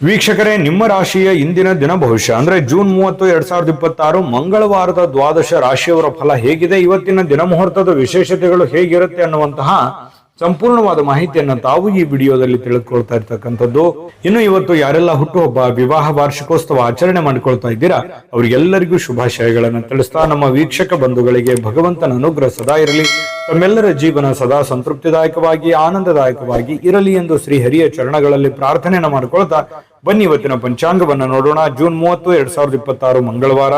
ವೀಕ್ಷಕರೇ, ನಿಮ್ಮ ರಾಶಿಯ ಇಂದಿನ ದಿನ ಭವಿಷ್ಯ ಅಂದ್ರೆ ಜೂನ್ 30, 2026 ಮಂಗಳವಾರದ ದ್ವಾದಶ ರಾಶಿಯವರ ಫಲ ಹೇಗಿದೆ, ಇವತ್ತಿನ ದಿನ ಮುಹೂರ್ತದ ವಿಶೇಷತೆಗಳು ಹೇಗಿರುತ್ತೆ ಅನ್ನುವಂತಹ ಸಂಪೂರ್ಣವಾದ ಮಾಹಿತಿಯನ್ನು ತಾವು ಈ ವಿಡಿಯೋದಲ್ಲಿ ತಿಳಿದುಕೊಳ್ತಾ ಇರ್ತಕ್ಕಂಥದ್ದು. ಇನ್ನು ಇವತ್ತು ಯಾರೆಲ್ಲ ಹುಟ್ಟುಹಬ್ಬ, ವಿವಾಹ ವಾರ್ಷಿಕೋತ್ಸವ ಆಚರಣೆ ಮಾಡಿಕೊಳ್ತಾ ಇದ್ದೀರಾ ಅವರಿಗೆಲ್ಲರಿಗೂ ಶುಭಾಶಯಗಳನ್ನು ತಿಳಿಸ್ತಾ ನಮ್ಮ ವೀಕ್ಷಕ ಬಂಧುಗಳಿಗೆ ಭಗವಂತನ ಅನುಗ್ರಹ ಸದಾ ಇರಲಿ, ತಮ್ಮೆಲ್ಲರ ಜೀವನ ಸದಾ ಸಂತೃಪ್ತಿದಾಯಕವಾಗಿ ಆನಂದದಾಯಕವಾಗಿ ಇರಲಿ ಎಂದು ಶ್ರೀ ಹರಿಯ ಚರಣಗಳಲ್ಲಿ ಪ್ರಾರ್ಥನೆಯನ್ನು ಮಾಡಿಕೊಳ್ತಾ ಬನ್ನಿ ಇವತ್ತಿನ ಪಂಚಾಂಗವನ್ನು ನೋಡೋಣ. ಜೂನ್ 30, 2026 ಮಂಗಳವಾರ,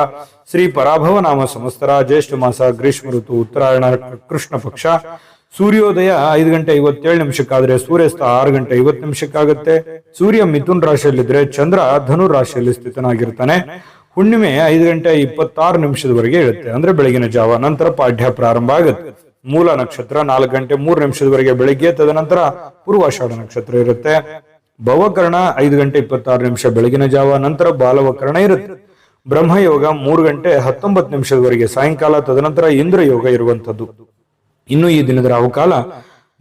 ಶ್ರೀ ಪರಾಭವ ನಾಮ ಸಂವತ್ಸರ, ಜ್ಯೇಷ್ಠ ಮಾಸ, ಗ್ರೀಷ್ಮ ಋತು, ಉತ್ತರಾಯಣ, ಕೃಷ್ಣ ಪಕ್ಷ. ಸೂರ್ಯೋದಯ 5:57 ಸೂರ್ಯಾಸ್ತ 6:50 ಸೂರ್ಯ ಮಿಥುನ್ ರಾಶಿಯಲ್ಲಿದ್ರೆ ಚಂದ್ರ ಧನು ರಾಶಿಯಲ್ಲಿ ಸ್ಥಿತನಾಗಿರ್ತಾನೆ. ಹುಣ್ಣಿಮೆ 5:26 ಇರುತ್ತೆ, ಅಂದ್ರೆ ಬೆಳಗಿನ ಜಾವ. ನಂತರ ಪಾಠ್ಯ ಪ್ರಾರಂಭ ಆಗುತ್ತೆ. ಮೂಲ ನಕ್ಷತ್ರ 4:03 ಬೆಳಿಗ್ಗೆ, ತದನಂತರ ಪೂರ್ವಾಷಾಢ ನಕ್ಷತ್ರ ಇರುತ್ತೆ. ಭವಕರ್ಣ 5:26 ಬೆಳಗಿನ ಜಾವ, ನಂತರ ಬಾಲವಕರ್ಣ ಇರುತ್ತೆ. ಬ್ರಹ್ಮಯೋಗ 3:19 ಸಾಯಂಕಾಲ, ತದನಂತರ ಇಂದ್ರ ಯೋಗ ಇರುವಂತದ್ದು. ಇನ್ನು ಈ ದಿನದ ರಾಹುಕಾಲ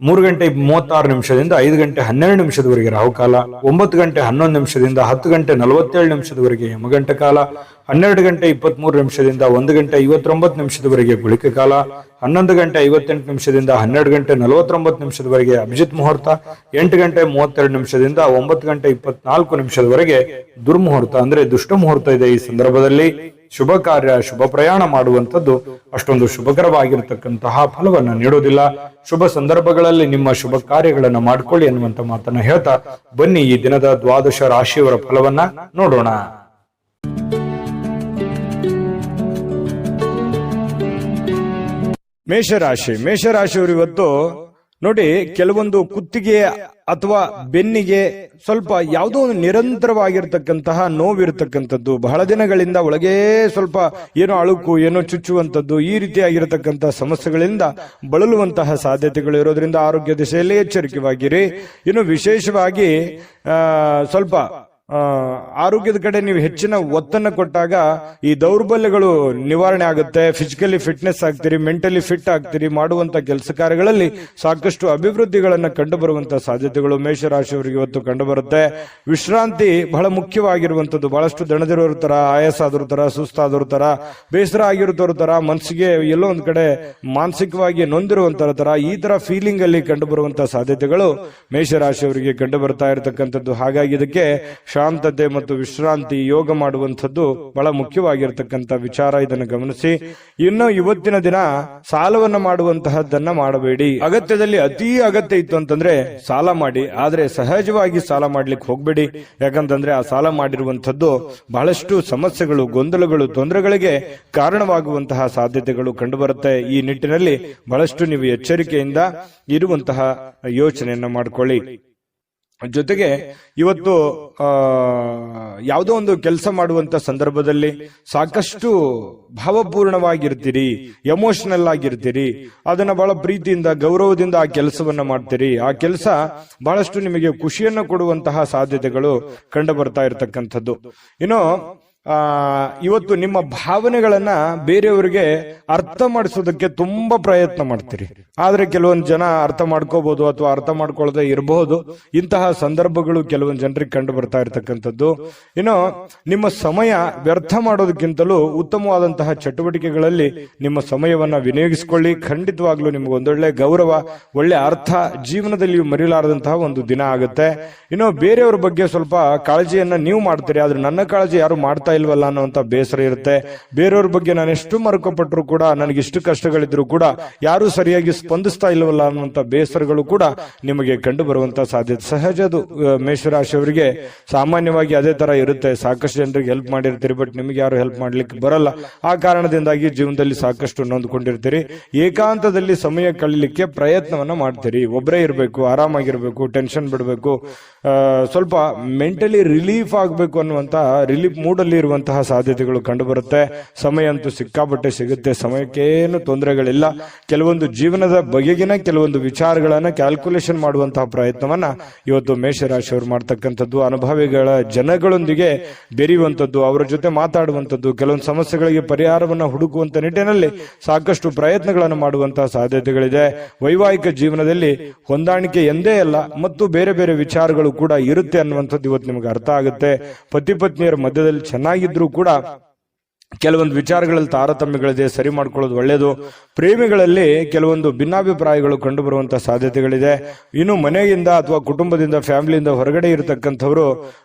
3:36 5:12 ರಾಹುಕಾಲ, 9:11 10:47 ಯಮಗಂಟ ಕಾಲ, 12:23 1:59 ಗುಳಿಕ ಕಾಲ, 11:58 12:49 ಅಭಿಜಿತ್ ಮುಹೂರ್ತ, 8:32 9:24 ದುರ್ಮುಹೂರ್ತ ಅಂದ್ರೆ ದುಷ್ಟ ಮುಹೂರ್ತ ಇದೆ. ಈ ಸಂದರ್ಭದಲ್ಲಿ ಶುಭ ಕಾರ್ಯ, ಶುಭ ಪ್ರಯಾಣ ಮಾಡುವಂಥದ್ದು ಅಷ್ಟೊಂದು ಶುಭಕರವಾಗಿರತಕ್ಕಂತಹ ಫಲವನ್ನ ನೀಡೋದಿಲ್ಲ. ಶುಭ ಸಂದರ್ಭಗಳಲ್ಲಿ ನಿಮ್ಮ ಶುಭ ಕಾರ್ಯಗಳನ್ನ ಮಾಡ್ಕೊಳ್ಳಿ ಅನ್ನುವಂತ ಮಾತನ್ನ ಹೇಳ್ತಾ ಬನ್ನಿ ಈ ದಿನದ ದ್ವಾದಶ ರಾಶಿಯವರ ಫಲವನ್ನ ನೋಡೋಣ. ಮೇಷರಾಶಿಯವರು ಇವತ್ತು ನೋಡಿ, ಕೆಲವೊಂದು ಕುತ್ತಿಗೆ ಅಥವಾ ಬೆನ್ನಿಗೆ ಸ್ವಲ್ಪ ಯಾವುದೋ ಒಂದು ನಿರಂತರವಾಗಿರ್ತಕ್ಕಂತಹ ನೋವಿರತಕ್ಕಂಥದ್ದು, ಬಹಳ ದಿನಗಳಿಂದ ಒಳಗೆ ಸ್ವಲ್ಪ ಏನೋ ಅಳುಕು, ಏನೋ ಚುಚ್ಚುವಂಥದ್ದು, ಈ ರೀತಿಯಾಗಿರತಕ್ಕಂತಹ ಸಮಸ್ಯೆಗಳಿಂದ ಬಳಲುವಂತಹ ಸಾಧ್ಯತೆಗಳು ಇರೋದ್ರಿಂದ ಆರೋಗ್ಯ ದಿಶೆಯಲ್ಲಿ ಎಚ್ಚರಿಕೆವಾಗಿರಿ. ಇನ್ನು ವಿಶೇಷವಾಗಿ ಸ್ವಲ್ಪ ಆರೋಗ್ಯದ ಕಡೆ ನೀವು ಹೆಚ್ಚಿನ ಒತ್ತನ್ನು ಕೊಟ್ಟಾಗ ಈ ದೌರ್ಬಲ್ಯಗಳು ನಿವಾರಣೆ ಆಗುತ್ತೆ. ಫಿಸಿಕಲಿ ಫಿಟ್ನೆಸ್ ಆಗ್ತೀರಿ, ಮೆಂಟಲಿ ಫಿಟ್ ಆಗ್ತೀರಿ. ಮಾಡುವಂತ ಕೆಲಸ ಕಾರ್ಯಗಳಲ್ಲಿ ಸಾಕಷ್ಟು ಅಭಿವೃದ್ಧಿಗಳನ್ನ ಕಂಡು ಬರುವಂತಹ ಸಾಧ್ಯತೆಗಳು ಮೇಷರಾಶಿಯವರಿಗೆ ಇವತ್ತು ಕಂಡು ಬರುತ್ತೆ. ವಿಶ್ರಾಂತಿ ಬಹಳ ಮುಖ್ಯವಾಗಿರುವಂತದ್ದು. ಬಹಳಷ್ಟು ದಣದಿರೋರ ತರ, ಆಯಾಸ ಆದರ ತರ, ಸುಸ್ತಾದವ್ರ ತರ, ಬೇಸರ ಆಗಿರೋದ್ರ ತರ, ಮನಸ್ಸಿಗೆ ಎಲ್ಲೋ ಒಂದ್ ಕಡೆ ಮಾನಸಿಕವಾಗಿ ನೊಂದಿರುವಂತರ ತರ, ಈ ತರ ಫೀಲಿಂಗ್ ಅಲ್ಲಿ ಕಂಡು ಬರುವಂತಹ ಸಾಧ್ಯತೆಗಳು ಮೇಷರಾಶಿಯವರಿಗೆ ಕಂಡು ಬರ್ತಾ ಇರತಕ್ಕಂಥದ್ದು. ಹಾಗಾಗಿ ಇದಕ್ಕೆ ಶಾಂತತೆ ಮತ್ತು ವಿಶ್ರಾಂತಿ, ಯೋಗ ಮಾಡುವಂಥದ್ದು ಬಹಳ ಮುಖ್ಯವಾಗಿರ್ತಕ್ಕಂಥ ವಿಚಾರ. ಇದನ್ನು ಗಮನಿಸಿ. ಇನ್ನು ಇವತ್ತಿನ ದಿನ ಸಾಲವನ್ನ ಮಾಡುವಂತಹದ್ದನ್ನ ಮಾಡಬೇಡಿ. ಅಗತ್ಯದಲ್ಲಿ ಅತಿ ಅಗತ್ಯ ಇತ್ತು ಅಂತಂದ್ರೆ ಸಾಲ ಮಾಡಿ, ಆದ್ರೆ ಸಹಜವಾಗಿ ಸಾಲ ಮಾಡ್ಲಿಕ್ಕೆ ಹೋಗ್ಬೇಡಿ. ಯಾಕಂತಂದ್ರೆ ಆ ಸಾಲ ಮಾಡಿರುವಂತದ್ದು ಬಹಳಷ್ಟು ಸಮಸ್ಯೆಗಳು, ಗೊಂದಲಗಳು, ತೊಂದರೆಗಳಿಗೆ ಕಾರಣವಾಗುವಂತಹ ಸಾಧ್ಯತೆಗಳು ಕಂಡುಬರುತ್ತೆ. ಈ ನಿಟ್ಟಿನಲ್ಲಿ ಬಹಳಷ್ಟು ನೀವು ಎಚ್ಚರಿಕೆಯಿಂದ ಇರುವಂತಹ ಯೋಚನೆಯನ್ನ ಮಾಡಿಕೊಳ್ಳಿ. ಜೊತೆಗೆ ಇವತ್ತು ಯಾವುದೋ ಒಂದು ಕೆಲಸ ಮಾಡುವಂತ ಸಂದರ್ಭದಲ್ಲಿ ಸಾಕಷ್ಟು ಭಾವಪೂರ್ಣವಾಗಿರ್ತೀರಿ, ಎಮೋಷನಲ್ ಆಗಿರ್ತೀರಿ. ಅದನ್ನ ಬಹಳ ಪ್ರೀತಿಯಿಂದ, ಗೌರವದಿಂದ ಆ ಕೆಲಸವನ್ನ ಮಾಡ್ತೀರಿ. ಆ ಕೆಲಸ ಬಹಳಷ್ಟು ನಿಮಗೆ ಖುಷಿಯನ್ನು ಕೊಡುವಂತಹ ಸಾಧ್ಯತೆಗಳು ಕಂಡು ಬರ್ತಾ ಇರತಕ್ಕಂಥದ್ದು. ಇನ್ನು ಇವತ್ತು ನಿಮ್ಮ ಭಾವನೆಗಳನ್ನ ಬೇರೆಯವರಿಗೆ ಅರ್ಥ ಮಾಡಿಸೋದಕ್ಕೆ ತುಂಬಾ ಪ್ರಯತ್ನ ಮಾಡ್ತೀರಿ. ಆದ್ರೆ ಕೆಲವೊಂದು ಜನ ಅರ್ಥ ಮಾಡ್ಕೋಬಹುದು ಅಥವಾ ಅರ್ಥ ಮಾಡ್ಕೊಳ್ಳದೆ ಇರಬಹುದು. ಇಂತಹ ಸಂದರ್ಭಗಳು ಕೆಲವೊಂದು ಜನರಿಗೆ ಕಂಡು ಬರ್ತಾ ಇರತಕ್ಕಂಥದ್ದು. ಇನ್ನು ನಿಮ್ಮ ಸಮಯ ವ್ಯರ್ಥ ಮಾಡೋದಕ್ಕಿಂತಲೂ ಉತ್ತಮವಾದಂತಹ ಚಟುವಟಿಕೆಗಳಲ್ಲಿ ನಿಮ್ಮ ಸಮಯವನ್ನ ವಿನಿಯೋಗಿಸಿಕೊಳ್ಳಿ. ಖಂಡಿತವಾಗ್ಲೂ ನಿಮ್ಗೆ ಒಂದೊಳ್ಳೆ ಗೌರವ, ಒಳ್ಳೆ ಅರ್ಥ ಜೀವನದಲ್ಲಿ ಮರೆಯಲಾರದಂತಹ ಒಂದು ದಿನ ಆಗುತ್ತೆ. ಇನ್ನು ಬೇರೆಯವರ ಬಗ್ಗೆ ಸ್ವಲ್ಪ ಕಾಳಜಿಯನ್ನ ನೀವು ಮಾಡ್ತೀರಿ, ಆದ್ರೆ ನನ್ನ ಕಾಳಜಿ ಯಾರು ಮಾಡ್ತಾ ಇಲ್ವಲ್ಲ ಅನ್ನೋಂತ ಬೇಸರ ಇರುತ್ತೆ. ಬೇರೆಯವ್ರ ಬಗ್ಗೆ ನಾನು ಎಷ್ಟು ಮರುಕಪಟ್ಟರು ಕೂಡ, ನನಗಿಷ್ಟು ಕಷ್ಟಗಳಿದ್ರು ಕೂಡ ಯಾರು ಸರಿಯಾಗಿ ಸ್ಪಂದಿಸ್ತಾ ಇಲ್ವಲ್ಲ ಅನ್ನುವಂತ ಬೇಸರಗಳು ಕೂಡ ನಿಮಗೆ ಕಂಡು ಬರುವಂತ ಸಾಧ್ಯತೆ ಸಹಜ. ಅದು ಮೇಷರಾಶಿಯವರಿಗೆ ಸಾಮಾನ್ಯವಾಗಿ ಅದೇ ತರ ಇರುತ್ತೆ. ಸಾಕಷ್ಟು ಜನರಿಗೆ ಹೆಲ್ಪ್ ಮಾಡಿರ್ತೀರಿ, ಬಟ್ ನಿಮಗೆ ಯಾರು ಹೆಲ್ಪ್ ಮಾಡ್ಲಿಕ್ಕೆ ಬರಲ್ಲ. ಆ ಕಾರಣದಿಂದಾಗಿ ಜೀವನದಲ್ಲಿ ಸಾಕಷ್ಟು ನೊಂದ್ಕೊಂಡಿರ್ತೀರಿ. ಏಕಾಂತದಲ್ಲಿ ಸಮಯ ಕಳೀಲಿಕ್ಕೆ ಪ್ರಯತ್ನವನ್ನ ಮಾಡ್ತೀರಿ. ಒಬ್ಬರೇ ಇರಬೇಕು, ಆರಾಮಾಗಿರ್ಬೇಕು, ಟೆನ್ಷನ್ ಬಿಡಬೇಕು, ಸ್ವಲ್ಪ ಮೆಂಟಲಿ ರಿಲೀಫ್ ಆಗಬೇಕು ಅನ್ನುವಂತ ರಿಲೀಫ್ ಮೂಡ್ ಅಲ್ಲಿ ಇರುವಂತಹ ಸಾಧ್ಯತೆಗಳು ಕಂಡು ಬರುತ್ತೆ. ಸಮಯ ಅಂತೂ ಸಿಕ್ಕಾಪಟ್ಟೆ ಸಿಗುತ್ತೆ, ಸಮಯಕ್ಕೇನು ತೊಂದರೆಗಳಿಲ್ಲ. ಕೆಲವೊಂದು ಜೀವನದ ಬಗೆಗಿನ ಕೆಲವೊಂದು ವಿಚಾರಗಳನ್ನ ಕ್ಯಾಲ್ಕುಲೇಷನ್ ಮಾಡುವಂತಹ ಪ್ರಯತ್ನವನ್ನ ಇವತ್ತು ಮೇಷರಾಶಿಯವರು ಮಾಡ್ತಕ್ಕಂಥದ್ದು. ಅನುಭವಿಗಳ ಜನಗಳೊಂದಿಗೆ ಬೆರೆಯುವಂಥದ್ದು, ಅವರ ಜೊತೆ ಮಾತಾಡುವಂಥದ್ದು, ಕೆಲವೊಂದು ಸಮಸ್ಯೆಗಳಿಗೆ ಪರಿಹಾರವನ್ನ ಹುಡುಕುವಂತ ನಿಟ್ಟಿನಲ್ಲಿ ಸಾಕಷ್ಟು ಪ್ರಯತ್ನಗಳನ್ನು ಮಾಡುವಂತಹ ಸಾಧ್ಯತೆಗಳಿದೆ. ವೈವಾಹಿಕ ಜೀವನದಲ್ಲಿ ಹೊಂದಾಣಿಕೆ ಎಂದೇ ಅಲ್ಲ ಮತ್ತು ಬೇರೆ ಬೇರೆ ವಿಚಾರಗಳು ಕೂಡ ಇರುತ್ತೆ ಅನ್ನುವಂಥದ್ದು ಇವತ್ತು ನಿಮಗೆ ಅರ್ಥ ಆಗುತ್ತೆ. ಪತಿ ಪತ್ನಿಯರ ಮಧ್ಯದಲ್ಲಿ ಚೆನ್ನಾಗಿದ್ರೂ ಕೂಡ ಕೆಲವೊಂದು ವಿಚಾರಗಳಲ್ಲಿ ತಾರತಮ್ಯಗಳಿದೆ, ಸರಿ ಮಾಡ್ಕೊಳ್ಳೋದು ಒಳ್ಳೆಯದು. ಪ್ರೇಮಿಗಳಲ್ಲಿ ಕೆಲವೊಂದು ಭಿನ್ನಾಭಿಪ್ರಾಯಗಳು ಕಂಡು ಬರುವಂತಹ ಸಾಧ್ಯತೆಗಳಿದೆ. ಇನ್ನು ಮನೆಯಿಂದ ಅಥವಾ ಕುಟುಂಬದಿಂದ, ಫ್ಯಾಮಿಲಿಯಿಂದ ಹೊರಗಡೆ ಇರತಕ್ಕಂಥವರು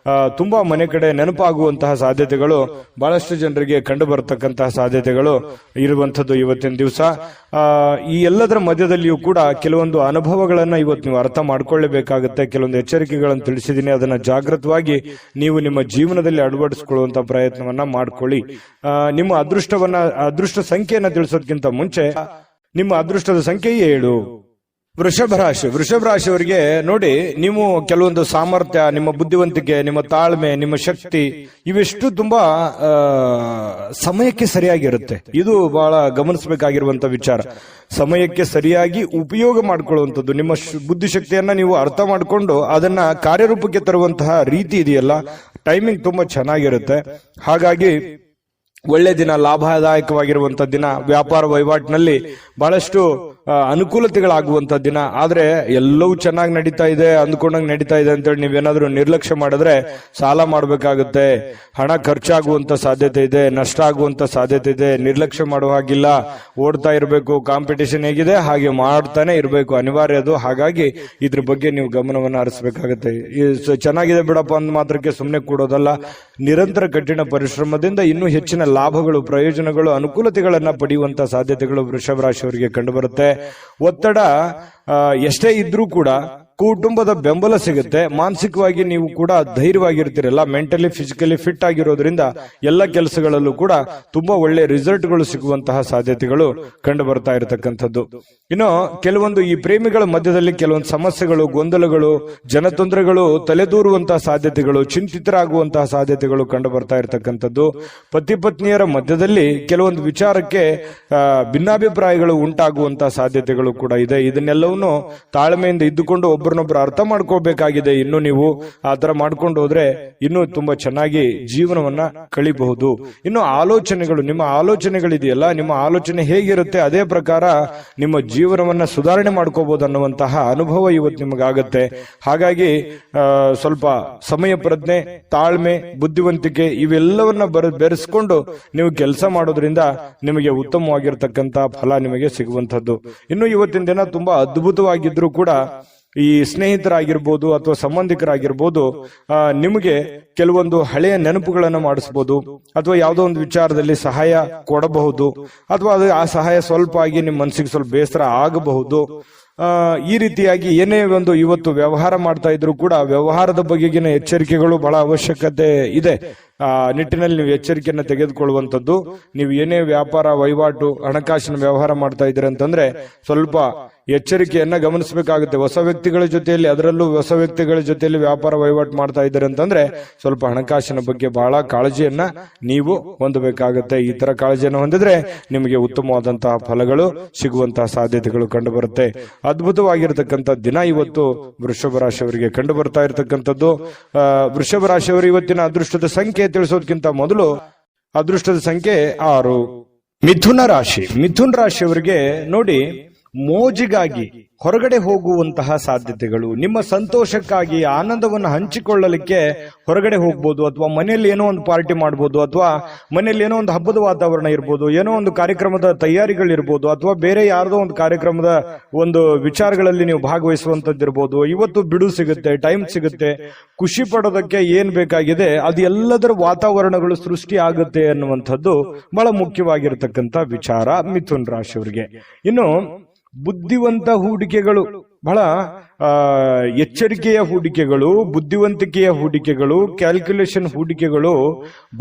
ತುಂಬಾ ಮನೆ ಕಡೆ ನೆನಪಾಗುವಂತಹ ಸಾಧ್ಯತೆಗಳು ಬಹಳಷ್ಟು ಜನರಿಗೆ ಕಂಡು ಬರತಕ್ಕಂತಹ ಸಾಧ್ಯತೆಗಳು ಇರುವಂತದ್ದು ಇವತ್ತಿನ ದಿವಸ. ಈ ಎಲ್ಲದರ ಮಧ್ಯದಲ್ಲಿಯೂ ಕೂಡ ಕೆಲವೊಂದು ಅನುಭವಗಳನ್ನ ಇವತ್ತು ನೀವು ಅರ್ಥ ಮಾಡ್ಕೊಳ್ಳೇಬೇಕಾಗುತ್ತೆ. ಕೆಲವೊಂದು ಎಚ್ಚರಿಕೆಗಳನ್ನು ತಿಳಿಸಿದ್ದೀನಿ, ಅದನ್ನ ಜಾಗೃತವಾಗಿ ನೀವು ನಿಮ್ಮ ಜೀವನದಲ್ಲಿ ಅಳವಡಿಸಿಕೊಳ್ಳುವಂತಹ ಪ್ರಯತ್ನವನ್ನ ಮಾಡ್ಕೊಳ್ಳಿ. ನಿಮ್ಮ ಅದೃಷ್ಟ ಸಂಖ್ಯೆಯನ್ನ ತಿಳಿಸೋದಕ್ಕಿಂತ ಮುಂಚೆ ನಿಮ್ಮ ಅದೃಷ್ಟದ ಸಂಖ್ಯೆ 7. ವೃಷಭ ರಾಶಿಯವರಿಗೆ ನೋಡಿ, ನೀವು ಕೆಲವೊಂದು ಸಾಮರ್ಥ್ಯ, ನಿಮ್ಮ ಬುದ್ಧಿವಂತಿಕೆ, ನಿಮ್ಮ ತಾಳ್ಮೆ, ನಿಮ್ಮ ಶಕ್ತಿ ಇವೆಷ್ಟು ತುಂಬಾ ಸಮಯಕ್ಕೆ ಸರಿಯಾಗಿರುತ್ತೆ. ಇದು ಬಹಳ ಗಮನಿಸಬೇಕಾಗಿರುವಂತ ವಿಚಾರ. ಸಮಯಕ್ಕೆ ಸರಿಯಾಗಿ ಉಪಯೋಗ ಮಾಡಿಕೊಳ್ಳುವಂಥದ್ದು, ನಿಮ್ಮ ಬುದ್ಧಿಶಕ್ತಿಯನ್ನ ನೀವು ಅರ್ಥ ಮಾಡಿಕೊಂಡು ಅದನ್ನ ಕಾರ್ಯರೂಪಕ್ಕೆ ತರುವಂತಹ ರೀತಿ ಇದೆಯಲ್ಲ, ಟೈಮಿಂಗ್ ತುಂಬಾ ಚೆನ್ನಾಗಿರುತ್ತೆ. ಹಾಗಾಗಿ ಒಳ್ಳೆ ದಿನ, ಲಾಭದಾಯಕವಾಗಿರುವಂತಹ ದಿನ, ವ್ಯಾಪಾರ ವಹಿವಾಟಿನಲ್ಲಿ ಬಹಳಷ್ಟು ಅನುಕೂಲತೆಗಳಾಗುವಂತ ದಿನ. ಆದ್ರೆ ಎಲ್ಲವೂ ಚೆನ್ನಾಗಿ ನಡೀತಾ ಇದೆ, ಅಂದ್ಕೊಂಡಂಗೆ ನಡೀತಾ ಇದೆ ಅಂತೇಳಿ ನೀವೇನಾದ್ರೂ ನಿರ್ಲಕ್ಷ್ಯ ಮಾಡಿದ್ರೆ ಸಾಲ ಮಾಡಬೇಕಾಗುತ್ತೆ, ಹಣ ಖರ್ಚಾಗುವಂತ ಸಾಧ್ಯತೆ ಇದೆ, ನಷ್ಟ ಆಗುವಂತ ಸಾಧ್ಯತೆ ಇದೆ. ನಿರ್ಲಕ್ಷ್ಯ ಮಾಡುವ ಹಾಗಿಲ್ಲ, ಓಡ್ತಾ ಇರಬೇಕು. ಕಾಂಪಿಟೇಷನ್ ಹೇಗಿದೆ ಹಾಗೆ ಮಾಡ್ತಾನೆ ಇರಬೇಕು, ಅನಿವಾರ್ಯ ಅದು. ಹಾಗಾಗಿ ಇದ್ರ ಬಗ್ಗೆ ನೀವು ಗಮನವನ್ನು ಹರಿಸಬೇಕಾಗುತ್ತೆ. ಚೆನ್ನಾಗಿದೆ ಬಿಡಪ್ಪ ಅಂದ ಮಾತ್ರಕ್ಕೆ ಸುಮ್ಮನೆ ಕೂಡೋದಲ್ಲ, ನಿರಂತರ ಕಠಿಣ ಪರಿಶ್ರಮದಿಂದ ಇನ್ನೂ ಹೆಚ್ಚಿನ ಲಾಭಗಳು, ಪ್ರಯೋಜನಗಳು, ಅನುಕೂಲತೆಗಳನ್ನ ಪಡೆಯುವಂತಹ ಸಾಧ್ಯತೆಗಳು ವೃಷಭ ರಾಶಿಯವರಿಗೆ ಕಂಡು ಬರುತ್ತೆ. ಒತ್ತಡ ಎಷ್ಟೇ ಇದ್ರೂ ಕೂಡ ಕುಟುಂಬದ ಬೆಂಬಲ ಸಿಗುತ್ತೆ. ಮಾನಸಿಕವಾಗಿ ನೀವು ಕೂಡ ಧೈರ್ಯವಾಗಿರ್ತೀರಲ್ಲ, ಮೆಂಟಲಿ ಫಿಸಿಕಲಿ ಫಿಟ್ ಆಗಿರೋದ್ರಿಂದ ಎಲ್ಲ ಕೆಲಸಗಳಲ್ಲೂ ಕೂಡ ತುಂಬಾ ಒಳ್ಳೆ ರಿಸಲ್ಟ್ಗಳು ಸಿಗುವಂತಹ ಸಾಧ್ಯತೆಗಳು ಕಂಡು ಬರ್ತಾ ಇರತಕ್ಕಂಥದ್ದು. ಇನ್ನು ಕೆಲವೊಂದು ಈ ಪ್ರೇಮಿಗಳ ಮಧ್ಯದಲ್ಲಿ ಕೆಲವೊಂದು ಸಮಸ್ಯೆಗಳು, ಗೊಂದಲಗಳು, ಜನತೊಂದರೆಗಳು ತಲೆದೂರುವಂತಹ ಸಾಧ್ಯತೆಗಳು, ಚಿಂತಿತರಾಗುವಂತಹ ಸಾಧ್ಯತೆಗಳು ಕಂಡು ಬರ್ತಾ ಇರತಕ್ಕಂಥದ್ದು. ಪತಿ ಪತ್ನಿಯರ ಮಧ್ಯದಲ್ಲಿ ಕೆಲವೊಂದು ವಿಚಾರಕ್ಕೆ ಭಿನ್ನಾಭಿಪ್ರಾಯಗಳು ಉಂಟಾಗುವಂತಹ ಸಾಧ್ಯತೆಗಳು ಕೂಡ ಇದೆ. ಇದನ್ನೆಲ್ಲವನ್ನು ತಾಳ್ಮೆಯಿಂದ ಇದ್ದುಕೊಂಡು ಒಬ್ಬರನ್ನೊಬ್ಬರು ಅರ್ಥ ಮಾಡ್ಕೋಬೇಕಾಗಿದೆ. ಇನ್ನು ನೀವು ಆ ತರ ಮಾಡ್ಕೊಂಡು ಹೋದ್ರೆ ಇನ್ನೂ ತುಂಬಾ ಚೆನ್ನಾಗಿ ಜೀವನವನ್ನ ಕಳಿಬಹುದು. ಇನ್ನು ಆಲೋಚನೆಗಳು, ನಿಮ್ಮ ಆಲೋಚನೆಗಳಿದೆಯಲ್ಲ, ನಿಮ್ಮ ಆಲೋಚನೆ ಹೇಗಿರುತ್ತೆ ಅದೇ ಪ್ರಕಾರ ನಿಮ್ಮ ಜೀವನವನ್ನ ಸುಧಾರಣೆ ಮಾಡ್ಕೋಬಹುದು ಅನ್ನುವಂತಹ ಅನುಭವ ಇವತ್ತು ನಿಮಗಾಗತ್ತೆ. ಹಾಗಾಗಿ ಸ್ವಲ್ಪ ಸಮಯ ಪ್ರಜ್ಞೆ, ತಾಳ್ಮೆ, ಬುದ್ಧಿವಂತಿಕೆ ಇವೆಲ್ಲವನ್ನ ಬೆರೆಸ್ಕೊಂಡು ನೀವು ಕೆಲಸ ಮಾಡೋದ್ರಿಂದ ನಿಮಗೆ ಉತ್ತಮವಾಗಿರ್ತಕ್ಕಂಥ ಫಲ ನಿಮಗೆ ಸಿಗುವಂತದ್ದು. ಇನ್ನು ಇವತ್ತಿನ ದಿನ ತುಂಬಾ ಅದ್ಭುತವಾಗಿದ್ರು ಕೂಡ ಈ ಸ್ನೇಹಿತರಾಗಿರ್ಬೋದು ಅಥವಾ ಸಂಬಂಧಿಕರಾಗಿರ್ಬೋದು ನಿಮಗೆ ಕೆಲವೊಂದು ಹಳೆಯ ನೆನಪುಗಳನ್ನು ಮಾಡಿಸಬಹುದು, ಅಥವಾ ಯಾವುದೋ ಒಂದು ವಿಚಾರದಲ್ಲಿ ಸಹಾಯ ಕೊಡಬಹುದು, ಅಥವಾ ಅದು ಆ ಸಹಾಯ ಸ್ವಲ್ಪ ಆಗಿ ನಿಮ್ಮ ಮನಸ್ಸಿಗೆ ಸ್ವಲ್ಪ ಬೇಸರ ಆಗಬಹುದು. ಈ ರೀತಿಯಾಗಿ ಏನೇ ಒಂದು ಇವತ್ತು ವ್ಯವಹಾರ ಮಾಡ್ತಾ ಇದ್ರು ಕೂಡ ವ್ಯವಹಾರದ ಬಗೆಗಿನ ಎಚ್ಚರಿಕೆಗಳು ಬಹಳ ಅವಶ್ಯಕತೆ ಇದೆ. ನಿಟ್ಟಿನಲ್ಲಿ ನೀವು ಎಚ್ಚರಿಕೆಯನ್ನು ತೆಗೆದುಕೊಳ್ಳುವಂಥದ್ದು. ನೀವು ಏನೇ ವ್ಯಾಪಾರ ವಹಿವಾಟು, ಹಣಕಾಸಿನ ವ್ಯವಹಾರ ಮಾಡ್ತಾ ಇದ್ದೀರಿ ಅಂತಂದ್ರೆ ಸ್ವಲ್ಪ ಎಚ್ಚರಿಕೆಯನ್ನ ಗಮನಿಸಬೇಕಾಗುತ್ತೆ. ಹೊಸ ವ್ಯಕ್ತಿಗಳ ಜೊತೆಯಲ್ಲಿ, ಅದರಲ್ಲೂ ಹೊಸ ವ್ಯಕ್ತಿಗಳ ಜೊತೆಯಲ್ಲಿ ವ್ಯಾಪಾರ ವಹಿವಾಟು ಮಾಡ್ತಾ ಇದ್ದಾರೆ ಅಂತಂದ್ರೆ ಸ್ವಲ್ಪ ಹಣಕಾಸಿನ ಬಗ್ಗೆ ಬಹಳ ಕಾಳಜಿಯನ್ನ ನೀವು ಹೊಂದಬೇಕಾಗುತ್ತೆ. ಈ ತರ ಕಾಳಜಿಯನ್ನು ಹೊಂದಿದ್ರೆ ನಿಮಗೆ ಉತ್ತಮವಾದಂತಹ ಫಲಗಳು ಸಿಗುವಂತಹ ಸಾಧ್ಯತೆಗಳು ಕಂಡು ಬರುತ್ತೆ. ಅದ್ಭುತವಾಗಿರತಕ್ಕಂಥ ದಿನ ಇವತ್ತು ವೃಷಭ ರಾಶಿಯವರಿಗೆ ಕಂಡು ಬರ್ತಾ ಇರತಕ್ಕಂಥದ್ದು. ವೃಷಭ ರಾಶಿಯವರು ಇವತ್ತಿನ ಅದೃಷ್ಟದ ಸಂಖ್ಯೆ ತಿಳಿಸೋದಕ್ಕಿಂತ ಮೊದಲು ಅದೃಷ್ಟದ ಸಂಖ್ಯೆ 6. ಮಿಥುನ ರಾಶಿಯವರಿಗೆ ನೋಡಿ, ಮೋಜಿಗಾಗಿ ಹೊರಗಡೆ ಹೋಗುವಂತಹ ಸಾಧ್ಯತೆಗಳು, ನಿಮ್ಮ ಸಂತೋಷಕ್ಕಾಗಿ ಆನಂದವನ್ನು ಹಂಚಿಕೊಳ್ಳಲಿಕ್ಕೆ ಹೊರಗಡೆ ಹೋಗ್ಬೋದು, ಅಥವಾ ಮನೆಯಲ್ಲಿ ಏನೋ ಒಂದು ಪಾರ್ಟಿ ಮಾಡ್ಬೋದು, ಅಥವಾ ಮನೆಯಲ್ಲಿ ಏನೋ ಒಂದು ಹಬ್ಬದ ವಾತಾವರಣ ಇರ್ಬೋದು, ಏನೋ ಒಂದು ಕಾರ್ಯಕ್ರಮದ ತಯಾರಿಗಳಿರ್ಬೋದು, ಅಥವಾ ಬೇರೆ ಯಾರ್ದೋ ಒಂದು ಕಾರ್ಯಕ್ರಮದ ಒಂದು ವಿಚಾರಗಳಲ್ಲಿ ನೀವು ಭಾಗವಹಿಸುವಂತದ್ದಿರ್ಬೋದು. ಇವತ್ತು ಬಿಡು ಸಿಗುತ್ತೆ, ಟೈಮ್ ಸಿಗುತ್ತೆ, ಖುಷಿ ಪಡೋದಕ್ಕೆ ಏನ್ ಬೇಕಾಗಿದೆ ಅದು ಎಲ್ಲದರ ವಾತಾವರಣಗಳು ಸೃಷ್ಟಿ ಆಗುತ್ತೆ ಅನ್ನುವಂಥದ್ದು ಬಹಳ ಮುಖ್ಯವಾಗಿರತಕ್ಕಂಥ ವಿಚಾರ ಮಿಥುನ್ ರಾಶಿಯವರಿಗೆ. ಇನ್ನು ಬುದ್ಧಿವಂತ ಹೂಡಿಕೆಗಳು, ಬಹಳ ಎಚ್ಚರಿಕೆಯ ಹೂಡಿಕೆಗಳು, ಬುದ್ಧಿವಂತಿಕೆಯ ಹೂಡಿಕೆಗಳು, ಕ್ಯಾಲ್ಕುಲೇಷನ್ ಹೂಡಿಕೆಗಳು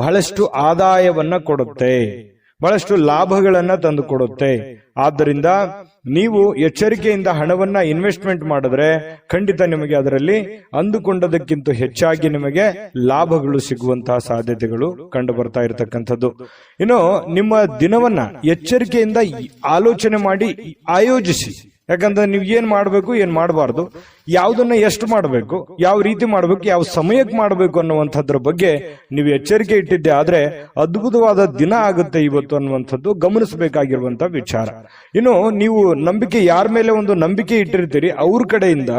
ಬಹಳಷ್ಟು ಆದಾಯವನ್ನ ಕೊಡುತ್ತೆ. ಬಹಳಷ್ಟು ಲಾಭಗಳನ್ನ ತಂದುಕೊಡುತ್ತೆ. ಆದ್ದರಿಂದ ನೀವು ಎಚ್ಚರಿಕೆಯಿಂದ ಹಣವನ್ನ ಇನ್ವೆಸ್ಟ್ಮೆಂಟ್ ಮಾಡಿದ್ರೆ ಖಂಡಿತ ನಿಮಗೆ ಅದರಲ್ಲಿ ಅಂದುಕೊಂಡದಕ್ಕಿಂತ ಹೆಚ್ಚಾಗಿ ನಿಮಗೆ ಲಾಭಗಳು ಸಿಗುವಂತಹ ಸಾಧ್ಯತೆಗಳು ಕಂಡು ಬರ್ತಾ ಇರತಕ್ಕಂಥದ್ದು. ಇನ್ನು ನಿಮ್ಮ ದಿನವನ್ನ ಎಚ್ಚರಿಕೆಯಿಂದ ಆಲೋಚನೆ ಮಾಡಿ ಆಯೋಜಿಸಿ. ಯಾಕಂದ್ರೆ ನೀವು ಏನ್ ಮಾಡಬೇಕು, ಏನ್ ಮಾಡಬಾರ್ದು, ಯಾವುದನ್ನ ಎಷ್ಟು ಮಾಡಬೇಕು, ಯಾವ ರೀತಿ ಮಾಡಬೇಕು, ಯಾವ ಸಮಯಕ್ಕೆ ಮಾಡಬೇಕು ಅನ್ನುವಂಥದ್ರ ಬಗ್ಗೆ ನೀವು ಎಚ್ಚರಿಕೆ ಇಟ್ಟಿದ್ದೆ ಆದ್ರೆ ಅದ್ಭುತವಾದ ದಿನ ಆಗುತ್ತೆ ಇವತ್ತು ಅನ್ನುವಂಥದ್ದು ಗಮನಿಸಬೇಕಾಗಿರುವಂತಹ ವಿಚಾರ. ಇನ್ನು ನೀವು ನಂಬಿಕೆ ಯಾರ ಮೇಲೆ ಒಂದು ನಂಬಿಕೆ ಇಟ್ಟಿರ್ತೀರಿ ಅವ್ರ ಕಡೆಯಿಂದ